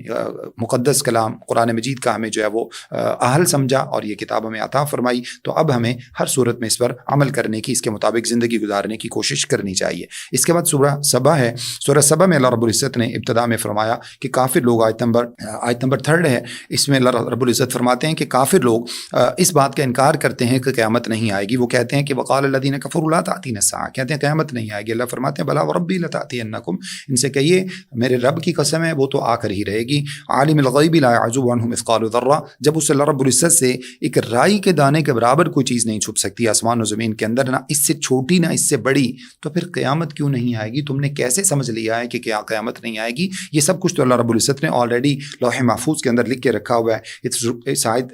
مقدس کلام قرآن مجید کا ہمیں جو ہے وہ اہل سمجھا اور یہ کتاب ہمیں عطا فرمائی. تو اب ہمیں ہر صورت میں اس پر عمل کرنے کی، اس کے مطابق زندگی گزارنے کی کوشش کرنی چاہیے. اس کے بعد سورہ سبا ہے. سورہ سبا میں اللہ رب العزت نے ابتدا میں فرمایا کہ کافر لوگ، آیت نمبر 3 ہے، اس میں اللہ رب العزت فرماتے ہیں کہ کافر لوگ اس بات کا انکار کرتے ہیں کہ قیامت نہیں آئے گی. وہ کہتے ہیں کہ وقال الذین کفروا لا تأتینا الساعۃ، کہتے ہیں قیامت نہیں آئے گی. اللہ فرماتے ہیں بلا وربی لتأتینکم، ان سے کہیے میرے رب کی قسم ہے وہ تو آ کر ہی رہے گی. عالم الغیب لا یعزب عنہ مثقال ذرہ، جب اس اللہ رب العزت سے ایک رائی کے دانے کے برابر کوئی چیز نہیں چھپ سکتی آسمان و زمین کے اندر، نہ اس سے چھوٹی نہ اس سے بڑی، تو پھر قیامت کیوں نہیں آئے گی؟ تم نے کیسے سمجھ لیا ہے کہ کیا قیامت نہیں آئے گی؟ یہ سب کچھ تو اللہ رب العزت نے آلریڈی لوح محفوظ کے اندر لکھ کے رکھا ہوا ہے.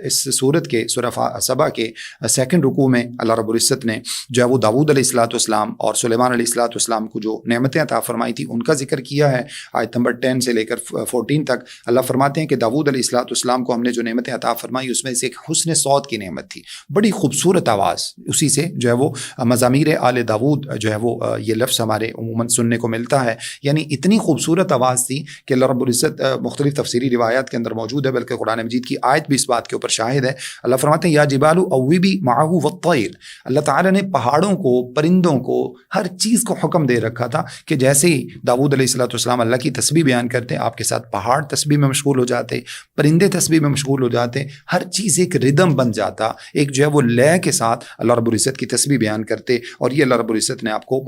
اس سورت کے سورہ سبا کے 2 رکوع میں اللہ رب العزت نے جو ہے وہ داؤد علیہ السلام اور سلیمان علیہ السلام کو جو نعمتیں عطا فرمائی تھی ان کا ذکر کیا ہے. آیت نمبر 10 سے لے کر 14 تک اللہ فرماتے ہیں کہ داؤد علیہ السلام کو ہم نے جو نعمتیں عطا فرمائی اس میں سے ایک حسن صوت کی نعمت تھی، بڑی خوبصورت آواز. اسی سے جو ہے وہ مزامیر آل داؤد جو ہے وہ یہ لفظ ہمارے عموماً سننے کو ملتا ہے. یعنی اتنی خوبصورت آواز تھی کہ اللہ رب العزت مختلف تفسیری روایات کے اندر موجود ہے، بلکہ قرآن مجید کی آیت بھی اس بات کے اوپر شاہد ہے. اللہ فرماتے ہیں یا جبال اوبی معہ والطیر، اللہ تعالیٰ نے پہاڑوں کو، پرندوں کو، ہر چیز کو حکم دے رکھا تھا کہ جیسے ہی داؤد علیہ السلام اللہ کی تسبیح بیان کرتے ہیں آپ کے ساتھ پہاڑ تسبیح میں مشغول ہو جاتے جاتے, پرندے تسبیح میں مشغول ہو جاتے, ہر چیز ایک ردم بن جاتا, ایک جو ہے وہ لے کے ساتھ اللہ رب العزت کی تسبیح بیان کرتے, اور یہ اللہ رب العزت نے آپ کو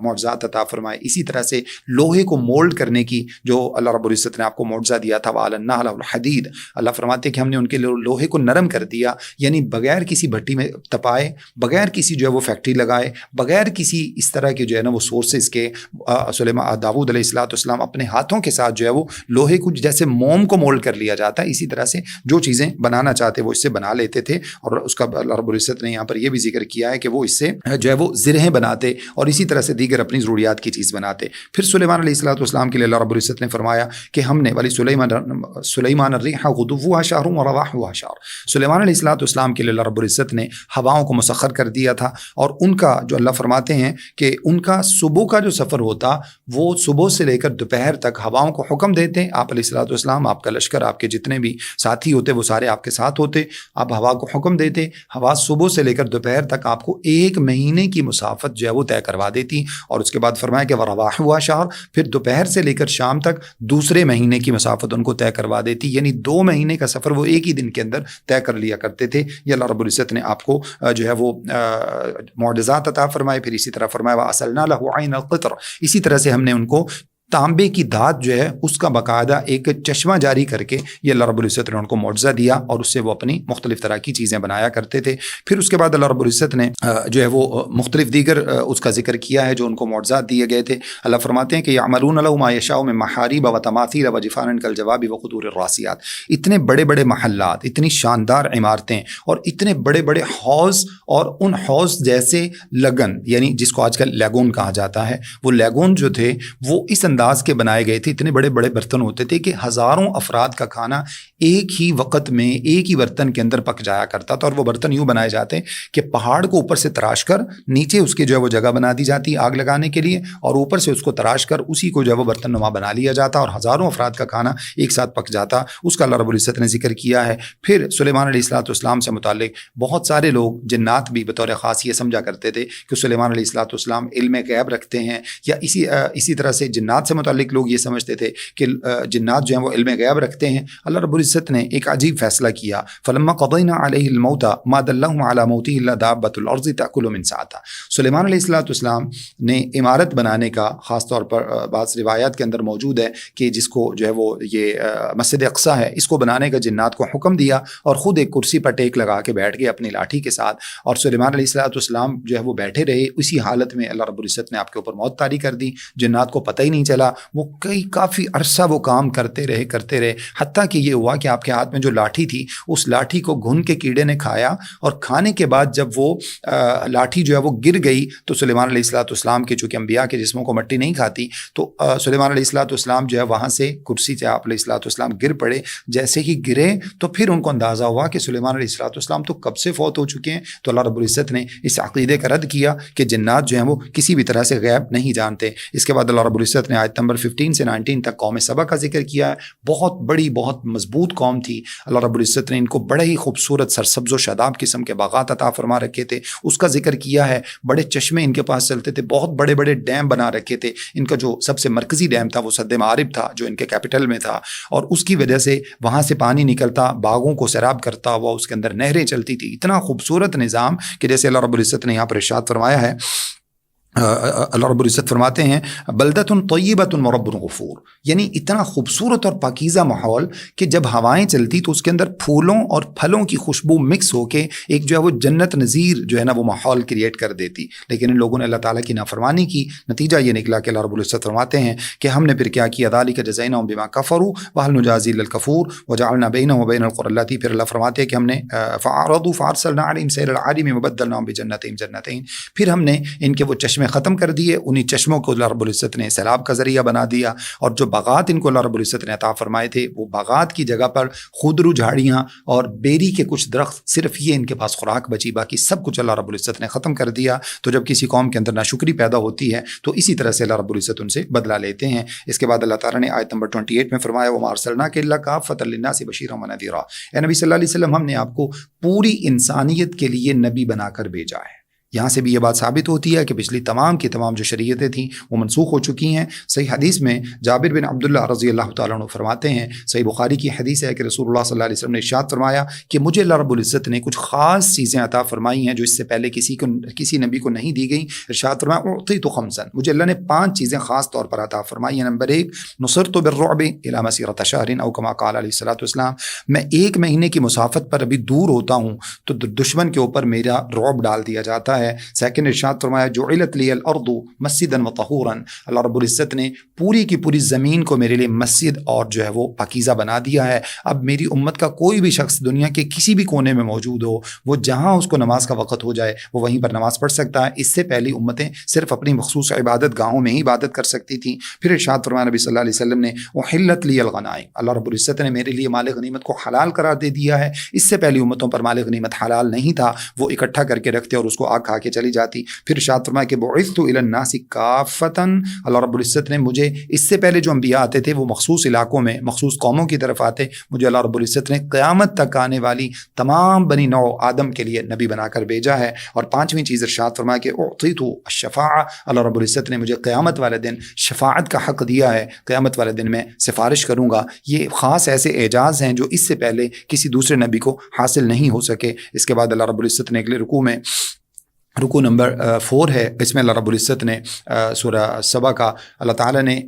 معجزات عطا فرمائے. اسی طرح سے لوہے کو مولڈ کرنے کی جو اللہ رب العزت نے آپ کو معجزہ دیا تھا, وَعَلَنَّا لَهُ الْحَدِيدَ, اللہ فرماتے کہ ہم نے ان کے لوہے کو نرم کر دیا, یعنی بغیر کسی بھٹی میں تپائے, بغیر کسی جو ہے وہ فیکٹری لگائے, بغیر کسی اس طرح کے جو ہے نا وہ سورسز کے, داؤد علیہ السلام اپنے ہاتھوں کے ساتھ جو ہے وہ لوہے کو جیسے موم کو مولڈ کر لیا جاتا ہے, اسی طرح سے جو چیزیں بنانا چاہتے وہ اس سے بنا لیتے تھے. اور اس کا اللہ رب العزت نے یہاں پر یہ بھی ذکر کیا ہے کہ وہ اس سے جو ہے وہ زرہیں بناتے اور اسی طرح سے دیگر اپنی ضروریات کی چیز بناتے. پھر سلیمان علیہ السلام کے لیے اللہ رب العزت نے فرمایا کہ ہم نے سلیمان الريح غدوها شهر ورواحها شهر, سلیمان علیہ السلام کے لیے اللہ رب العزت نے ہواؤں کو مسخر کر دیا تھا, اور ان کا جو اللہ فرماتے ہیں کہ ان کا صبح کا جو سفر ہوتا وہ صبح سے لے کر دوپہر تک ہواؤں کو حکم دیتے, آپ علیہ السلام, آپ کا لشکر, آپ کے جتنے بھی ساتھی ہوتے وہ سارے آپ کے ساتھ ہوتے, آپ ہوا کو حکم دیتے, ہوا صبح سے لے کر دوپہر تک آپ کو 1 مہینے کی مسافت جو ہے وہ طے کروا دیتی. اور اس کے بعد فرمایا کہ ورواحها شهر, پھر دوپہر سے لے کر شام تک دوسرے مہینے کی مسافت ان کو طے کروا دیتی, یعنی 2 مہینے کا سفر وہ ایک ہی دن کے اندر طے کر لیا کرتے تھے. یہ اللہ رب العزت نے آپ کو جو ہے وہ معجزات عطا فرمائے. پھر اسی طرح فرمایا وَأَصَلْنَا لَهُ عَيْنَ الْقِطْرِ, اسی طرح سے ہم نے ان کو تانبے کی دھات جو ہے اس کا باقاعدہ ایک چشمہ جاری کر کے یہ اللہ رب العزت نے ان کو معجزہ دیا, اور اس سے وہ اپنی مختلف طرح کی چیزیں بنایا کرتے تھے. پھر اس کے بعد اللہ رب العزت نے جو ہے وہ مختلف دیگر اس کا ذکر کیا ہے جو ان کو معجزات دیے گئے تھے. اللہ فرماتے ہیں کہ يَعْمَلُونَ لَهُ مَا يَشَاءُ مِن مَحَارِيبَ وَتَمَاثِيلَ وَجِفَانٍ كَالْجَوَابِ وَقُدُورِ الرَّاسِيَاتِ, اتنے بڑے بڑے محلات, اتنی شاندار عمارتیں اور اتنے بڑے بڑے حوض, اور ان حوض جیسے لگن, یعنی جس کو آج کل لیگون کہا جاتا ہے, وہ لیگون جو تھے وہ اس انداز کے بنائے گئے تھے, اتنے بڑے بڑے برتن ہوتے تھے کہ ہزاروں افراد کا کھانا ایک ہی وقت میں ایک ہی برتن کے اندر پک جایا کرتا تھا. اور وہ برتن یوں بنائے جاتے کہ پہاڑ کو اوپر سے تراش کر نیچے اس کی جو ہے وہ جگہ بنا دی جاتی آگ لگانے کے لیے, اور اوپر سے اس کو تراش کر اسی کو جو ہے وہ برتن نما بنا لیا جاتا, اور ہزاروں افراد کا کھانا ایک ساتھ پک جاتا. اس کا اللہ رب العزت نے ذکر کیا ہے. پھر سلیمان علیہ السلام سے متعلق بہت سارے لوگ, جنات بھی بطور خاص یہ سمجھا کرتے تھے کہ سلیمان علیہ السلام علم غیب رکھتے ہیں, یا اسی طرح سے جنات سے متعلق لوگ یہ سمجھتے تھے کہ جنات جو ہیں وہ علم غیب رکھتے ہیں. اللہ رب العزت نے ایک عجیب فیصلہ کیا, فلما قضینا علیہ الموت ما دلهم علی موته الا دابۃ الارض تاکل من ساعتها. سلیمان علیہ السلام نے عمارت بنانے کا, خاص طور پر بعض روایات کے اندر موجود ہے کہ جس کو جو ہے وہ یہ مسجد اقصی ہے, اس کو بنانے کا جنات کو حکم دیا, اور خود ایک کرسی پر ٹیک لگا کے بیٹھ گئے اپنی لاٹھی کے ساتھ, اور سلیمان علیہ السلام جو ہے وہ بیٹھے رہے. اسی حالت میں اللہ رب العزت نے آپ کے اوپر موت طاری کر دی, جنات کو پتہ ہی نہیں چلا. وہ کافی عرصہ وہ کام کرتے رہے, حتیٰ کہ یہ ہوا کہ آپ کے ہاتھ میں جو لاٹھی تھی اس لاٹھی کو گھن کے کیڑے نے کھایا, اور کھانے کے بعد جب وہ لاٹھی جو ہے وہ گر گئی تو سلیمان علیہ السلام کے, چونکہ انبیاء کے جسموں کو مٹی نہیں کھاتی, تو سلیمان علیہ السلام جو ہے وہاں سے کرسی سے آپ علیہ السلام گر پڑے. جیسے ہی گرے تو پھر ان کو اندازہ ہوا کہ سلیمان علیہ السلام تو کب سے فوت ہو چکے ہیں. تو اللہ رب العزت نے اس عقیدے کا رد کیا کہ جنات جو ہیں وہ کسی بھی طرح سے غیب نہیں جانتے. اس کے بعد اللہ رب العزت نے آیت نمبر 15 سے 19 تک قوم سبا کا ذکر کیا ہے. بہت بڑی, بہت مضبوط قوم تھی. اللہ رب العزت نے ان کو بڑے ہی خوبصورت سرسبز و شاداب قسم کے باغات عطا فرما رکھے تھے, اس کا ذکر کیا ہے. بڑے چشمے ان کے پاس چلتے تھے, بہت بڑے بڑے ڈیم بنا رکھے تھے. ان کا جو سب سے مرکزی ڈیم تھا وہ سد معارب تھا, جو ان کے کیپٹل میں تھا, اور اس کی وجہ سے وہاں سے پانی نکلتا, باغوں کو سیراب کرتا ہوا, اس کے اندر نہریں چلتی تھی. اتنا خوبصورت نظام کہ جیسے اللہ رب العزت نے یہاں پر ارشاد فرمایا ہے, اللہ رب العزت فرماتے ہیں بلدۃ طیبۃ ورب غفور, یعنی اتنا خوبصورت اور پاکیزہ ماحول کہ جب ہوائیں چلتی تو اس کے اندر پھولوں اور پھلوں کی خوشبو مکس ہو کے ایک جو ہے وہ جنت نظیر جو ہے نا وہ ماحول کریٹ کر دیتی. لیکن ان لوگوں نے اللہ تعالیٰ کی نافرمانی کی, نتیجہ یہ نکلا کہ اللہ رب العزت فرماتے ہیں کہ ہم نے پھر کیا کیا, ذالک جزیناہم بما کفروا وہل نجازی الا الکفور وجعلنا بینہم وبین القری اللاتی, پھر اللہ فرماتے ہیں کہ ہم نے فاعرضوا فارسلنا علیہم سیل العرم وبدلناہم بجنتین جنتین, پھر ہم نے ان کے وہ چشمے ختم کر دیے, انہی چشموں کو اللہ رب العزت نے سیلاب کا ذریعہ بنا دیا. اور جو باغات ان کو اللہ رب العزت نے عطا فرمائے تھے وہ باغات کی جگہ پر خودرو جھاڑیاں اور بیری کے کچھ درخت, صرف یہ ان کے پاس خوراک بچی, باقی سب کچھ اللہ رب العزت نے ختم کر دیا. تو جب کسی قوم کے اندر ناشکری پیدا ہوتی ہے تو اسی طرح سے اللہ رب العزت ان سے بدلہ لیتے ہیں. اس کے بعد اللہ تعالیٰ نے آیت نمبر 28 میں فرمایا وما ارسلناک الا کافۃ للناس بشیرا ونذیرا, اے نبی صلی اللہ علیہ وسلم ہم نے آپ کو پوری انسانیت کے لیے نبی بنا کر بھیجا ہے. یہاں سے بھی یہ بات ثابت ہوتی ہے کہ پچھلی تمام کی تمام جو شریعتیں تھیں وہ منسوخ ہو چکی ہیں۔ صحیح حدیث میں جابر بن عبداللہ رضی اللہ تعالیٰ عنہ فرماتے ہیں، صحیح بخاری کی حدیث ہے کہ رسول اللہ صلی اللہ علیہ وسلم نے ارشاد فرمایا کہ مجھے اللہ رب العزت نے کچھ خاص چیزیں عطا فرمائی ہیں جو اس سے پہلے کسی نبی کو نہیں دی گئیں۔ ارشاد فرمایا اعطیت خمسا، مجھے اللہ نے 5 چیزیں خاص طور پر عطا فرمائی ہیں۔ نمبر 1، نصرت بالرعب الی مسیرۃ شہر او کما قال علیہ الصلوۃ والسلام، میں 1 مہینے کی مسافت پر ابھی دور ہوتا ہوں تو دشمن کے اوپر میرا رعب ڈال دیا جاتا ہے۔ سیکنڈ، ارشاد فرمایا جعلت لی الارض مسجدا وطہورا، اللہ رب العزت نے پوری کی پوری زمین کو میرے لیے مسجد اور جو ہے وہ پاکیزہ بنا دیا ہے۔ اب میری امت کا کوئی بھی شخص دنیا کے کسی بھی کونے میں موجود ہو، وہ جہاں اس کو نماز کا وقت ہو جائے وہ وہیں پر نماز پڑھ سکتا ہے۔ اس سے پہلی امتیں صرف اپنی مخصوص عبادت گاہوں میں ہی عبادت کر سکتی تھیں۔ پھر ارشاد فرمایا نبی صلی اللہ علیہ وسلم نے احلت لی الغنائم، اللہ رب العزت نے میرے لیے مال غنیمت کو حلال قرار دے دیا ہے۔ اس سے پہلی امتوں پر مال غنیمت حلال نہیں تھا، وہ اکٹھا کر کے رکھتے اور اس کو آگ کھا کے چلی جاتی۔ پھر ارشاد فرمایا کہ بعثت الی الناس کافۃ، اللہ رب العزت نے مجھے اس سے پہلے جو انبیاء آتے تھے وہ مخصوص علاقوں میں مخصوص قوموں کی طرف آتے، مجھے اللہ رب العزت نے قیامت تک آنے والی تمام بنی نوع آدم کے لیے نبی بنا کر بھیجا ہے۔ اور 5ویں چیز ارشاد فرمایا کہ اعطیت الشفاعہ، اللہ رب العزت نے مجھے قیامت والے دن شفاعت کا حق دیا ہے، قیامت والے دن میں سفارش کروں گا۔ یہ خاص ایسے اعجاز ہیں جو اس سے پہلے کسی دوسرے نبی کو حاصل نہیں ہو سکے۔ اس کے بعد اللہ رب العزت نے اگلے رکوع میں، رکوع نمبر 4 ہے، اس میں اللہ رب العزت نے سورہ سبا کا اللہ تعالیٰ نے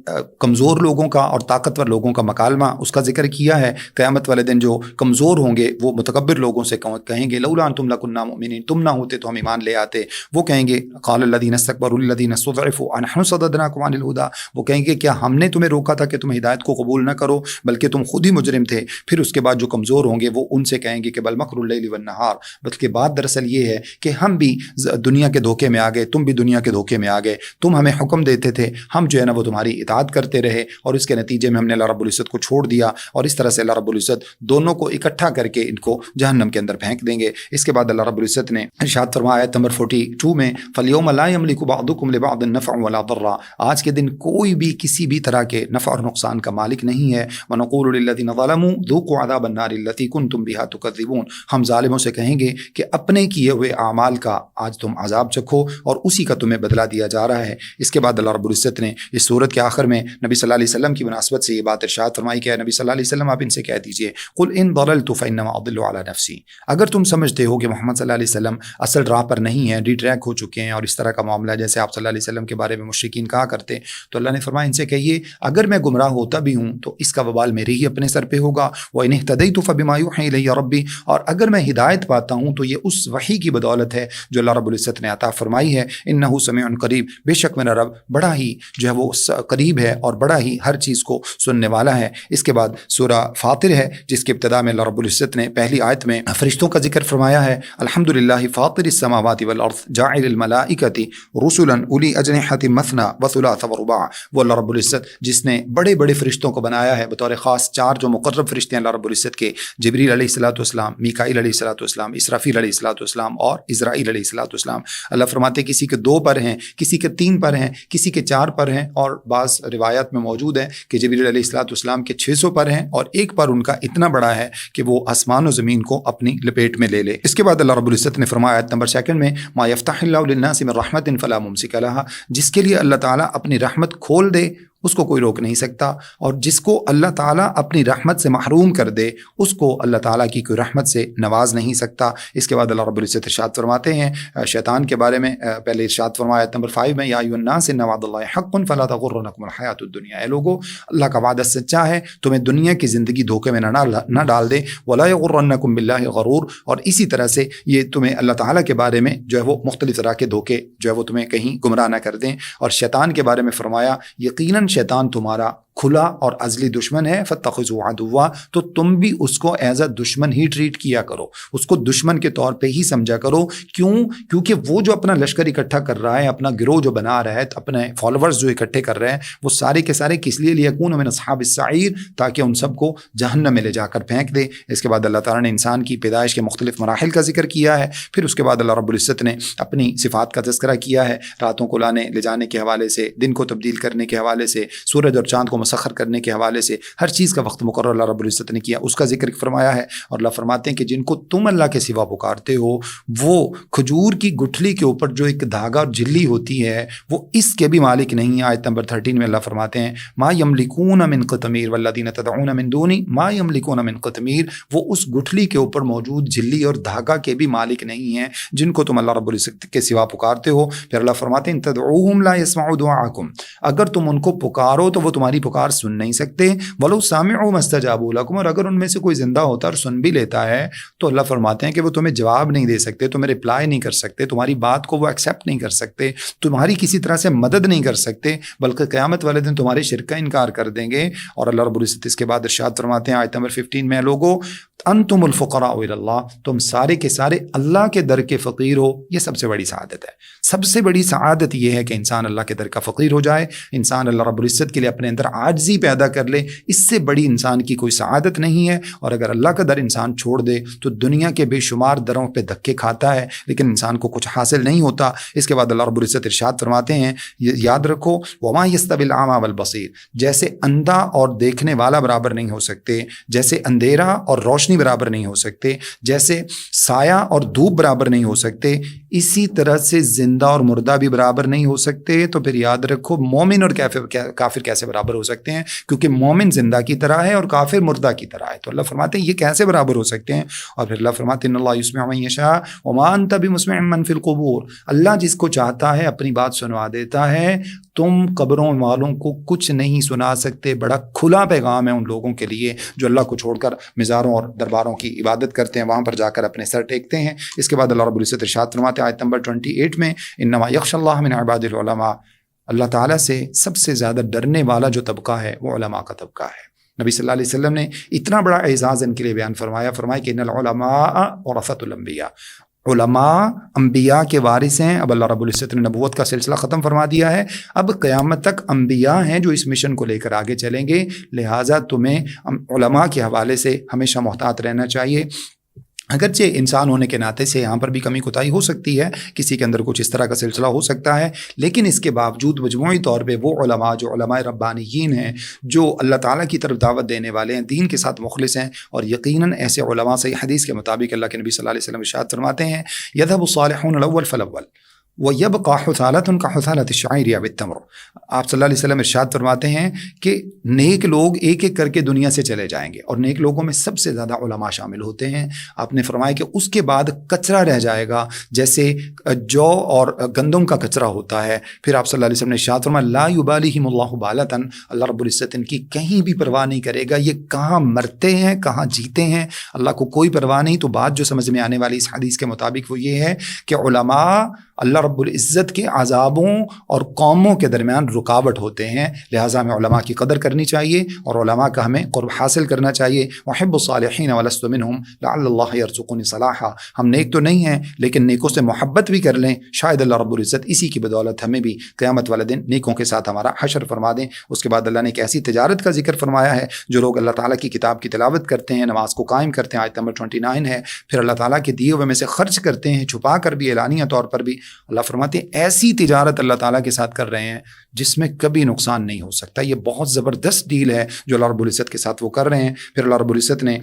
کمزور لوگوں کا اور طاقتور لوگوں کا مکالمہ اس کا ذکر کیا ہے۔ قیامت والے دن جو کمزور ہوں گے وہ متکبر لوگوں سے کہیں گے لولا انتم لکنا مؤمنین، تم نہ ہوتے تو ہم ایمان لے آتے۔ وہ کہیں گے قال الذین استکبروا للذین استضعفوا انحن صددناکم عن الہدی، وہ کہیں گے کیا ہم نے تمہیں روکا تھا کہ تم ہدایت کو قبول نہ کرو، بلکہ تم خود ہی مجرم تھے۔ پھر اس کے بعد جو کمزور ہوں گے وہ ان سے کہیں گے کہ بل مکر اللیل والنہار، بلکہ بات دراصل یہ ہے کہ ہم بھی دنیا کے دھوکے میں آ گئے، تم بھی دنیا کے دھوکے میں آ گئے، تم ہمیں حکم دیتے تھے، ہم جو ہے نا وہ تمہاری اطاعت کرتے رہے، اور اس کے نتیجے میں ہم نے اللہ رب العزت کو چھوڑ دیا، اور اس طرح سے اللہ رب العزت دونوں کو اکٹھا کر کے ان کو جہنم کے اندر پھینک دیں گے۔ اس کے بعد اللہ رب العزت نے ارشاد فرمایا آیت نمبر 42 میں فَالْيَوْمَ لَا يَمْلِكُ بَعْضُكُمْ لِبَعْضٍ نَفْعًا وَلَا ضَرًّا، آج کے دن کوئی بھی کسی بھی طرح کے نفع اور نقصان کا مالک نہیں ہے۔ وَنَقُولُ لِلَّذِينَ ظَلَمُوا ذُوقُوا عَذَابَ النَّارِ الَّتِي كُنتُمْ بِهَا تُكَذِّبُونَ، ہم ظالموں سے کہیں گے کہ اپنے کیے ہوئے اعمال کا آج تم عذاب چکھو اور اسی کا تمہیں بدلہ دیا جا رہا ہے۔ اس کے بعد اللہ رب العزت نے اس سورت کے آخر میں نبی صلی اللہ علیہ وسلم کی مناسبت سے یہ بات ارشاد فرمائی کہ نبی صلی اللہ علیہ وسلم آپ ان سے کہہ دیجئے قل ان ضللت فانما اضل علی نفسی، اگر تم سمجھتے ہو کہ محمد صلی اللہ علیہ وسلم اصل راہ پر نہیں ہیں، ری ٹریک ہو چکے ہیں اور اس طرح کا معاملہ جیسے آپ صلی اللہ علیہ وسلم کے بارے میں مشرکین کہا کرتے، تو اللہ نے فرمایا ان سے کہیے اگر میں گمراہ ہوتا بھی ہوں تو اس کا وبال میرے ہی اپنے سر پہ ہوگا، وان اهتدیت فبما یوحی الی ربی، اور اگر میں ہدایت پاتا ہوں تو یہ اس وحی کی بدولت ہے جو اللہ رب العزت نے عطا فرمائی ہے۔ انہ سمیع قریب، بے شک میرا رب بڑا ہی جو ہے وہ قریب ہے اور بڑا ہی ہر چیز کو سننے والا ہے۔ اس کے بعد سورہ فاطر ہے جس کی ابتدا میں اللہ رب العزت نے پہلی آیت میں فرشتوں کا ذکر فرمایا ہے، الحمدللہ فاطر السماوات والارض جاعل الملائکۃ رسلا اولی اجنحۃ مثنی وثلاث ورباع، وہ اللہ رب العزت جس نے بڑے بڑے فرشتوں کو بنایا ہے بطور خاص 4 جو مقرب فرشتے ہیں اللہ رب العزت کے، جبریل علیہ الصلوۃ والسلام، میکائیل علیہ الصلوۃ والسلام، اسرافیل علیہ الصلوۃ والسلام اور اسرائیل علیہ الصلوۃ والسلام۔ اللہ فرماتے کسی کے 2 پر ہیں، کسی کے 3 پر ہیں، کسی کے 4 پر ہیں، اور بعض روایات میں موجود ہے کہ جبریل علیہ الصلوۃ والسلام کے 600 پر ہیں اور ایک پر ان کا اتنا بڑا ہے کہ وہ آسمان و زمین کو اپنی لپیٹ میں لے لے۔ اس کے بعد اللہ رب العزت نے فرمایا آیت نمبر 2 میں ما یفتح اللہ للناس من رحمت فلا ممسک لها، جس کے لیے اللہ تعالیٰ اپنی رحمت کھول دے اس کو کوئی روک نہیں سکتا، اور جس کو اللہ تعالیٰ اپنی رحمت سے محروم کر دے اس کو اللہ تعالیٰ کی کوئی رحمت سے نواز نہیں سکتا۔ اس کے بعد اللہ رب العزت ارشاد فرماتے ہیں شیطان کے بارے میں، پہلے ارشاد فرمایا آیت نمبر 5 میں یا ایھا الناس ان وعد اللہ حق فلا تغرنکم الحیاۃ الدنیا، اے لوگو اللہ کا وعدہ سچا ہے، تمہیں دنیا کی زندگی دھوکے میں نہ ڈال دے، ولا یغرنکم باللہ غرور، اور اسی طرح سے یہ تمہیں اللہ تعالیٰ کے بارے میں جو ہے وہ مختلف طرح کے دھوکے جو ہے وہ تمہیں کہیں گمراہ نہ کر دیں۔ اور شیطان کے بارے میں فرمایا یقیناً شیطان تمہارا کھلا اور ازلی دشمن ہے، فاتخذوا عدوا، تو تم بھی اس کو ایز اے دشمن ہی ٹریٹ کیا کرو، اس کو دشمن کے طور پہ ہی سمجھا کرو۔ کیونکہ وہ جو اپنا لشکر اکٹھا کر رہا ہے، اپنا گروہ جو بنا رہا ہے، اپنے فالوورز جو اکٹھے کر رہے ہیں، وہ سارے کے سارے کس لیے لیکون من اصحاب السعیر، تاکہ ان سب کو جہنم میں لے جا کر پھینک دے۔ اس کے بعد اللہ تعالیٰ نے انسان کی پیدائش کے مختلف مراحل کا ذکر کیا ہے، پھر اس کے بعد اللہ رب العزت نے اپنی صفات کا تذکرہ کیا ہے، راتوں کو لانے لے جانے کے حوالے سے، دن کو تبدیل کرنے کے حوالے سے، سورج اور چاند کو مسخر کرنے کے حوالے سے ہر چیز کا وقت مقرر اللہ رب العزت نے کیا، اس کا ذکر فرمایا ہے۔ اور اللہ فرماتے ہیں کہ جن کو تم اللہ کے سوا پکارتے ہو وہ کھجور کی گٹھلی کے اوپر جو ایک دھاگا اور جھلی ہوتی ہے وہ اس کے بھی مالک نہیں ہیں۔ آیت نمبر 13 میں اللہ فرماتے ہیں ما یملکون من قطمیر والذین تدعون من دونی ما یملکون من قطمیر، وہ اس گٹھلی کے اوپر موجود جھلی اور دھاگا کے بھی مالک نہیں ہیں جن کو تم اللہ رب العزت کے سوا پکارتے ہو۔ پھر اللہ فرماتے ہیں تدعوہم لا يسمعوا دعاءکم، اگر تم ان کو پکارو تو وہ تمہاری پکار سن نہیں سکتے، ولو سامعوا ما استجابوا لکم، اور اگر ان میں سے کوئی زندہ ہوتا اور سن بھی لیتا ہے تو اللہ فرماتے ہیں کہ وہ تمہیں جواب نہیں دے سکتے، تمہیں رپلائی نہیں کر سکتے، تمہاری بات کو وہ ایکسیپٹ نہیں کر سکتے، تمہاری کسی طرح سے مدد نہیں کر سکتے، بلکہ قیامت والے دن تمہارے شرک کا انکار کر دیں گے۔ اور اللہ رب العزت اس کے بعد ارشاد فرماتے ہیں آیت نمبر 15 میں، لوگو انتم الفقراء الی اللہ، تم سارے کے سارے اللہ کے در کے فقیر ہو۔ یہ سب سے بڑی سعادت ہے، سب سے بڑی سعادت یہ ہے کہ انسان اللہ کے در کا فقیر ہو جائے، انسان اللہ رب العزت کے لیے اپنے اندر عاجزی پیدا کر لے، اس سے بڑی انسان کی کوئی سعادت نہیں ہے۔ اور اگر اللہ کا در انسان چھوڑ دے تو دنیا کے بے شمار دروں پہ دھکے کھاتا ہے لیکن انسان کو کچھ حاصل نہیں ہوتا۔ اس کے بعد اللہ رب العزت ارشاد فرماتے ہیں، یاد رکھو وما یستوی الاعمی والبصیر، جیسے اندھا اور دیکھنے والا برابر نہیں ہو سکتے، جیسے اندھیرا اور روشنی برابر نہیں ہو سکتے، جیسے سایہ اور دھوپ برابر نہیں ہو سکتے، اسی طرح سے زندہ اور مردہ بھی برابر نہیں ہو سکتے۔ تو پھر یاد رکھو مومن اور کافر کیسے برابر ہو سکتے ہیں، کیونکہ مومن زندہ کی طرح ہے اور کافر مردہ کی طرح ہے۔ تو اللہ فرماتے ہیں یہ کیسے برابر ہو سکتے ہیں؟ اور پھر اللہ فرماتے ہیں ان اللہ یسمع من یشاء وما انت بمسمع من فی القبور، اللہ جس کو چاہتا ہے اپنی بات سنوا دیتا ہے، تم قبروں والوں کو کچھ نہیں سنا سکتے۔ بڑا کھلا پیغام ہے ان لوگوں کے لیے جو اللہ کو چھوڑ کر مزاروں اور درباروں کی عبادت کرتے ہیں، وہاں پر جا کر اپنے سر ٹیکتے ہیں۔ اس کے بعد اللہ رب العزت ارشاد فرماتے ہیں آیت نمبر 28 میں، انما یخشى اللہ من عباد العلماء، اللہ تعالیٰ سے سب سے زیادہ ڈرنے والا جو طبقہ ہے وہ علماء کا طبقہ ہے۔ نبی صلی اللہ علیہ وسلم نے اتنا بڑا اعزاز ان کے لیے بیان فرمایا کہ ان العلماء ورثۃ الانبیاء، علماء انبیاء کے وارث ہیں۔ اب اللہ رب العزت نے نبوت کا سلسلہ ختم فرما دیا ہے، اب قیامت تک انبیاء ہیں جو اس مشن کو لے کر آگے چلیں گے، لہٰذا تمہیں علماء کے حوالے سے ہمیشہ محتاط رہنا چاہیے۔ اگرچہ انسان ہونے کے ناطے سے یہاں پر بھی کمی کوتاہی ہو سکتی ہے، کسی کے اندر کچھ اس طرح کا سلسلہ ہو سکتا ہے، لیکن اس کے باوجود مجموعی طور پہ وہ علماء جو علماء ربانیین ہیں، جو اللہ تعالیٰ کی طرف دعوت دینے والے ہیں، دین کے ساتھ مخلص ہیں، اور یقیناً ایسے علماء صحیح حدیث کے مطابق اللہ کے نبی صلی اللہ علیہ وسلم ارشاد فرماتے ہیں یذهب الصالحون الاول فالاول وَيَبْقَى حُثَالَةٌ كَحُثَالَةِ الشَّعِيرِ أَوِ التَّمْرِ، آپ صلی اللہ علیہ وسلم ارشاد فرماتے ہیں کہ نیک لوگ ایک ایک کر کے دنیا سے چلے جائیں گے اور نیک لوگوں میں سب سے زیادہ علماء شامل ہوتے ہیں۔ آپ نے فرمایا کہ اس کے بعد کچرا رہ جائے گا جیسے جو اور گندم کا کچرا ہوتا ہے۔ پھر آپ صلی اللہ علیہ وسلم نے ارشاد فرمایا لا یبالیہم اللہ بالۃ، اللہ رب العزت ان کی کہیں بھی پرواہ نہیں کرے گا، یہ کہاں مرتے ہیں کہاں جیتے ہیں اللہ کو کوئی پرواہ نہیں۔ تو بات جو سمجھ میں آنے والی اس حدیث کے مطابق وہ یہ ہے کہ علماء اللہ رب العزت کے عذابوں اور قوموں کے درمیان رکاوٹ ہوتے ہیں، لہٰذا ہمیں علماء کی قدر کرنی چاہیے اور علماء کا ہمیں قرب حاصل کرنا چاہیے۔ وَحِبُّ الصَّالِحِينَ وَلَسْتُ مِنْهُمْ لَعَلَّ اللَّهَ يَرْزُقُنِي صَلَاحًا، ہم نیک تو نہیں ہیں لیکن نیکوں سے محبت بھی کر لیں، شاید اللہ رب العزت اسی کی بدولت ہمیں بھی قیامت والے دن نیکوں کے ساتھ ہمارا حشر فرما دیں۔ اس کے بعد اللہ نے ایک ایسی تجارت کا ذکر فرمایا ہے، جو لوگ اللہ تعالیٰ کی کتاب کی تلاوت کرتے ہیں، نماز کو قائم کرتے ہیں، آیت نمبر 29 ہے، پھر اللہ تعالیٰ کے دیے ہوئے میں سے خرچ کرتے ہیں، چھپا کر بھی اعلانیہ طور پر بھی، اللہ فرماتے ہیں ایسی تجارت اللہ تعالیٰ کے ساتھ کر رہے ہیں جس میں کبھی نقصان نہیں ہو سکتا۔ یہ بہت زبردست ڈیل ہے جو اللہ رب العزت کے ساتھ وہ کر رہے ہیں۔ پھر اللہ رب العزت نے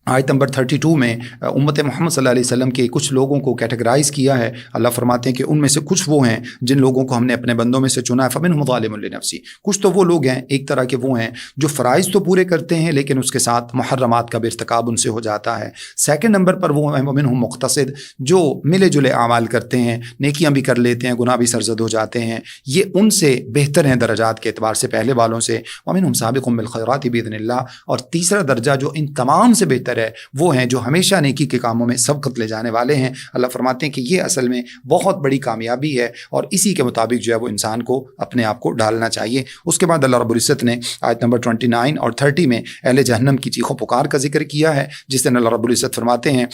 آیت نمبر 32 میں امت محمد صلی اللہ علیہ وسلم کے کچھ لوگوں کو کیٹیگرائز کیا ہے۔ اللہ فرماتے ہیں کہ ان میں سے کچھ وہ ہیں جن لوگوں کو ہم نے اپنے بندوں میں سے چنا ہے، فمنہم ظالم لنفسہ، کچھ تو وہ لوگ ہیں ایک طرح کے وہ ہیں جو فرائض تو پورے کرتے ہیں لیکن اس کے ساتھ محرمات کا بھی ارتکاب ان سے ہو جاتا ہے۔ سیکنڈ نمبر پر وہ ہیں ومنہم مقتصد، جو ملے جلے اعمال کرتے ہیں، نیکیاں بھی کر لیتے ہیں، گناہ بھی سرزد ہو جاتے ہیں، یہ ان سے بہتر ہیں درجات کے اعتبار سے پہلے والوں سے۔ ومنہم سابق بالخیرات باذن اللہ، اور تیسرا درجہ جو ان تمام سے بہتر ہے وہ ہیں جو ہمیشہ نیکی کے کاموں میں سبقت لے جانے والے ہیں۔ اللہ فرماتے ہیں کہ یہ اصل میں بہت بڑی کامیابی ہے اور اسی کے مطابق جو ہے وہ انسان کو اپنے آپ کو ڈالنا چاہیے۔ اس کے بعد اللہ رب العزت نے آیت نمبر 29 اور 30 میں اہل جہنم کی چیخ و پکار کا ذکر کیا ہے، جس دن اللہ رب العزت فرماتے ہیں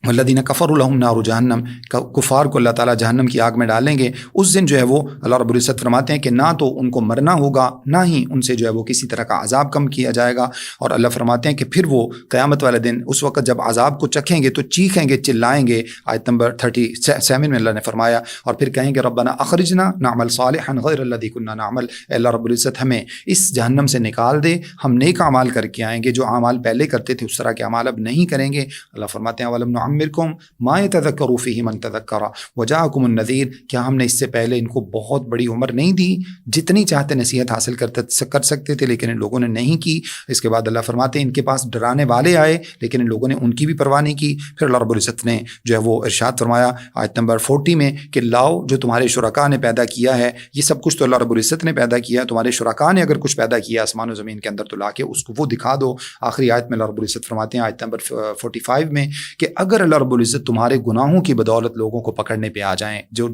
والذین کفروا لہم نار جہنم، کفار کو اللہ تعالیٰ جہنم کی آگ میں ڈالیں گے۔ اس دن جو ہے وہ اللہ رب العزت فرماتے ہیں کہ نہ تو ان کو مرنا ہوگا، نہ ہی ان سے جو ہے وہ کسی طرح کا عذاب کم کیا جائے گا، اور اللہ فرماتے ہیں کہ پھر وہ قیامت والے دن اس وقت جب عذاب کو چکھیں گے تو چیخیں گے، چلائیں گے۔ آیت نمبر 37 میں اللہ نے فرمایا، اور پھر کہیں گے ربنا اخرجنا نعمل صالحا غیر الذی کنا نعمل، اے اللہ رب العزت ہمیں اس جہنم سے نکال دے، ہم نیک اعمال کر کے آئیں گے، جو اعمال پہلے کرتے تھے اس طرح کے اعمال اب نہیں کریں گے۔ اللہ فرماتے ہیں ولم نعمرکم ما یتذکر فیہ من تذکر وجاءکم النذیر، کیا ہم نے اس سے پہلے ان کو بہت بڑی عمر نہیں دی؟ جتنی چاہتے نصیحت حاصل کر سکتے تھے، لیکن ان لوگوں نے نہیں کی۔ اس کے بعد اللہ فرماتے ہیں ان کے پاس ڈرانے والے آئے، لیکن ان لوگوں نے ان کی بھی پرواہ نہیں کی۔ پھر اللہ رب العزت نے جو ہے وہ ارشاد فرمایا آیت نمبر 40 میں کہ لاؤ جو تمہارے شرکاء نے پیدا کیا ہے، یہ سب کچھ تو اللہ رب العزت نے پیدا کیا، تمہارے شرکاء نے اگر کچھ پیدا کیا آسمان و زمین کے اندر تو لا کے اس کو وہ دکھا دو۔ آخری آیت میں اللہ رب العزت فرماتے ہیں آیت نمبر 45 میں کہ اگر اللہ رب العزت تمہارے گناہوں کی بدولت لوگوں کو پکڑنے پہ آ جائیں، جو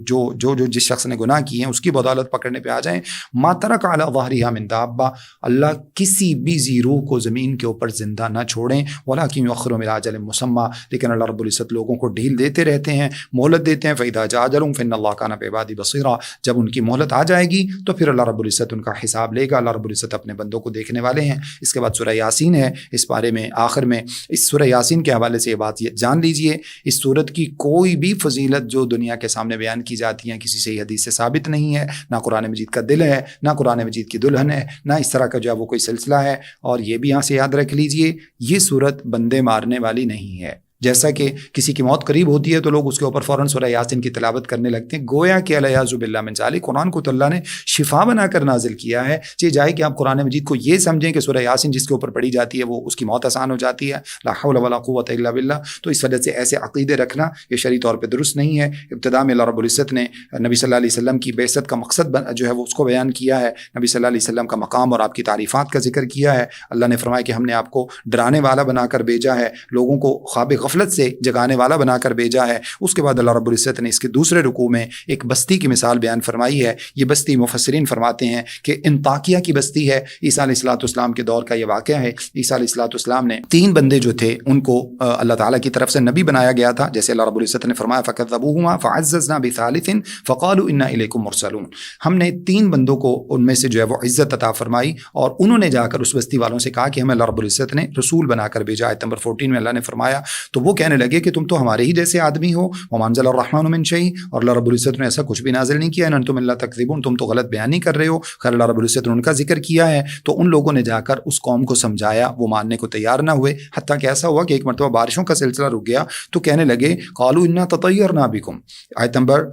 جس شخص نے گناہ کیے ہیں اس کی بدولت پکڑنے پہ آ جائیں، ما ترک علی ظہرہا من دابہ، اللہ کسی بھی ذی روح کو زمین کے اوپر زندہ نہ چھوڑیں، ولکن یؤخرہم الی اجل مسمى، لیکن اللہ رب العزت لوگوں کو ڈھیل دیتے رہتے ہیں، مہلت دیتے ہیں۔ فاذا جاء اجلہم فان اللہ کان بعبادہ بصیرا، جب ان کی مہلت آ جائے گی تو پھر اللہ رب العزت ان کا حساب لے گا۔ اللہ رب العزت اپنے بندوں کو دیکھنے والے ہیں۔ اس کے بعد سورہ یاسین ہے، اس بارے میں آخر میں اس سورہ یاسین کے حوالے سے یہ بات جان لیجئے، اس سورت کی کوئی بھی فضیلت جو دنیا کے سامنے بیان کی جاتی ہیں کسی صحیح حدیث سے ثابت نہیں ہے، نہ قرآن مجید کا دل ہے، نہ قرآن مجید کی دلہن ہے، نہ اس طرح کا جو ہے وہ کوئی سلسلہ ہے۔ اور یہ بھی یہاں سے یاد رکھ لیجئے، یہ سورت بندے مارنے والی نہیں ہے۔ جیسا کہ کسی کی موت قریب ہوتی ہے تو لوگ اس کے اوپر فوراً سورہ یاسین کی تلاوت کرنے لگتے ہیں، گویا کہ الیاذ باللہ من ذالک، قرآن کو تو اللہ نے شفا بنا کر نازل کیا ہے۔ چاہے جائے کہ آپ قرآن مجید کو یہ سمجھیں کہ سورہ یاسین جس کے اوپر پڑھی جاتی ہے وہ اس کی موت آسان ہو جاتی ہے، لا حول ولا قوت الا باللہ، تو اس وجہ سے ایسے عقیدے رکھنا یہ شرعی طور پہ درست نہیں ہے۔ ابتدا میں اللہ رب العزت نے نبی صلی اللہ علیہ وسلم کی بعثت کا مقصد جو ہے وہ اس کو بیان کیا ہے، نبی صلی اللہ علیہ وسلم کا مقام اور آپ کی تعریفات کا ذکر کیا ہے۔ اللہ نے فرمایا کہ ہم نے آپ کو ڈرانے والا بنا کر بھیجا ہے، لوگوں کو خواب غفلت سے جگانے والا بنا کر بھیجا ہے۔ اس کے بعد اللہ رب العزت نے اس کے دوسرے رکوع میں ایک بستی کی مثال بیان فرمائی ہے۔ یہ بستی مفسرین فرماتے ہیں کہ انطاکیہ کی بستی ہے، عیسیٰ علیہ السلام کے دور کا یہ واقعہ ہے۔ عیسیٰ علیہ السلام نے 3 بندے جو تھے ان کو اللہ تعالیٰ کی طرف سے نبی بنایا گیا تھا، جیسے اللہ رب العزت نے فرمایا فَكَذَّبُوهُمَا فَعَزَّزْنَا بِثَالِثٍ فَقَالُوا إِنَّا إِلَيْكُمْ مُرْسَلُونَ، ہم نے 3 بندوں کو ان میں سے جو ہے وہ عزت عطا فرمائی، اور انہوں نے جا کر اس بستی والوں سے کہا کہ ہمیں اللہ رب العزت نے رسول بنا کر بھیجا۔ آیت نمبر 14 میں اللہ نے فرمایا تو وہ کہنے لگے کہ تم تو ہمارے ہی جیسے آدمی ہو، وَمَا أَنزَلَ الرَّحْمَنُ مِن شَيْءٍ، اور اللہ رب العزت نے ایسا کچھ بھی نازل نہیں کیا، أَنْتُمْ إِلَّا تَكْذِبُونَ، تم تو غلط بیان نہیں کر رہے ہو۔ خیر اللہ رب العزت نے ان کا ذکر کیا ہے، تو ان لوگوں نے جا کر اس قوم کو سمجھایا، وہ ماننے کو تیار نہ ہوئے، حتیٰ کہ ایسا ہوا کہ ایک مرتبہ بارشوں کا سلسلہ رک گیا تو کہنے لگے قَالُوا إِنَّا تَطَيَّرْنَا بِكُمْ، آیت نمبر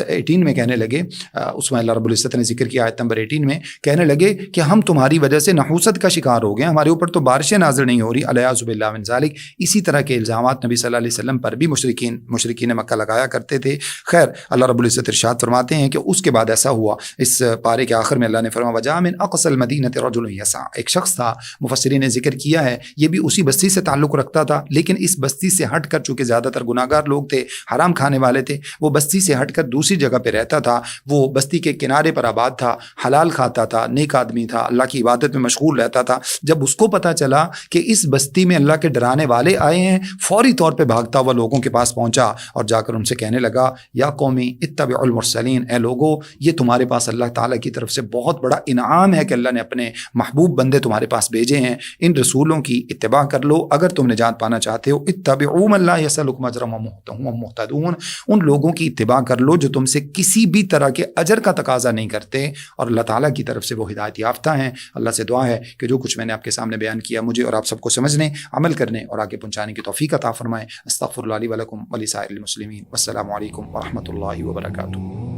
18 میں کہنے لگے، اس میں اللہ رب العزت نے ذکر کیا آیت نمبر 18 میں، کہنے لگے کہ ہم تمہاری وجہ سے نحوست کا شکار ہو گئے، ہمارے اوپر تو بارشیں نازل نہیں ہو رہی، الیاذ باللہ من ذالک۔ اسی طرح کے الزامات نبی صلی اللہ علیہ وسلم پر بھی مشرکین مکہ لگایا کرتے تھے۔ خیر اللہ رب العزت ارشاد فرماتے ہیں کہ اس کے بعد ایسا ہوا، اس پارے کے آخر میں اللہ نے فرمایا وجاء من اقصى المدینۃ رجل یسعى، ایک شخص تھا، مفسرین نے ذکر کیا ہے یہ بھی اسی بستی سے تعلق رکھتا تھا، لیکن اس بستی سے ہٹ کر، چونکہ زیادہ تر گناہ گار لوگ تھے، حرام کھانے والے تھے، وہ بستی سے ہٹ کر دوسری جگہ پہ رہتا تھا، وہ بستی کے کنارے پر آباد تھا، حلال کھاتا تھا، نیک آدمی تھا، اللہ کی عبادت میں مشغول رہتا تھا۔ جب اس کو پتہ چلا کہ اس بستی میں اللہ کے ڈرانے والے آئے ہیں، فوری طور پہ بھاگتا ہوا لوگوں کے پاس پہنچا اور جا کر ان سے کہنے لگا یا قومی اتبعوا المرسلین، اے لوگو یہ تمہارے پاس اللہ تعالیٰ کی طرف سے بہت بڑا انعام ہے کہ اللہ نے اپنے محبوب بندے تمہارے پاس بھیجے ہیں، ان رسولوں کی اتباع کر لو اگر تم نجات پانا چاہتے ہو۔ اتبعوا من لا یسألکم اجرا وهم مہتدون، ان لوگوں کی اتباع کر لو جو تم سے کسی بھی طرح کے اجر کا تقاضا نہیں کرتے اور اللہ تعالیٰ کی طرف سے وہ ہدایت یافتہ ہیں۔ اللہ سے دعا ہے کہ جو کچھ میں نے آپ کے سامنے بیان کیا مجھے اور آپ سب کو سمجھنے، عمل کرنے اور آگے پہنچانے کی توفیق عطا فرمائے۔ استغفر اللہ لی ولکم ولسائر المسلمین، والسلام علیکم ورحمۃ اللہ وبرکاتہ۔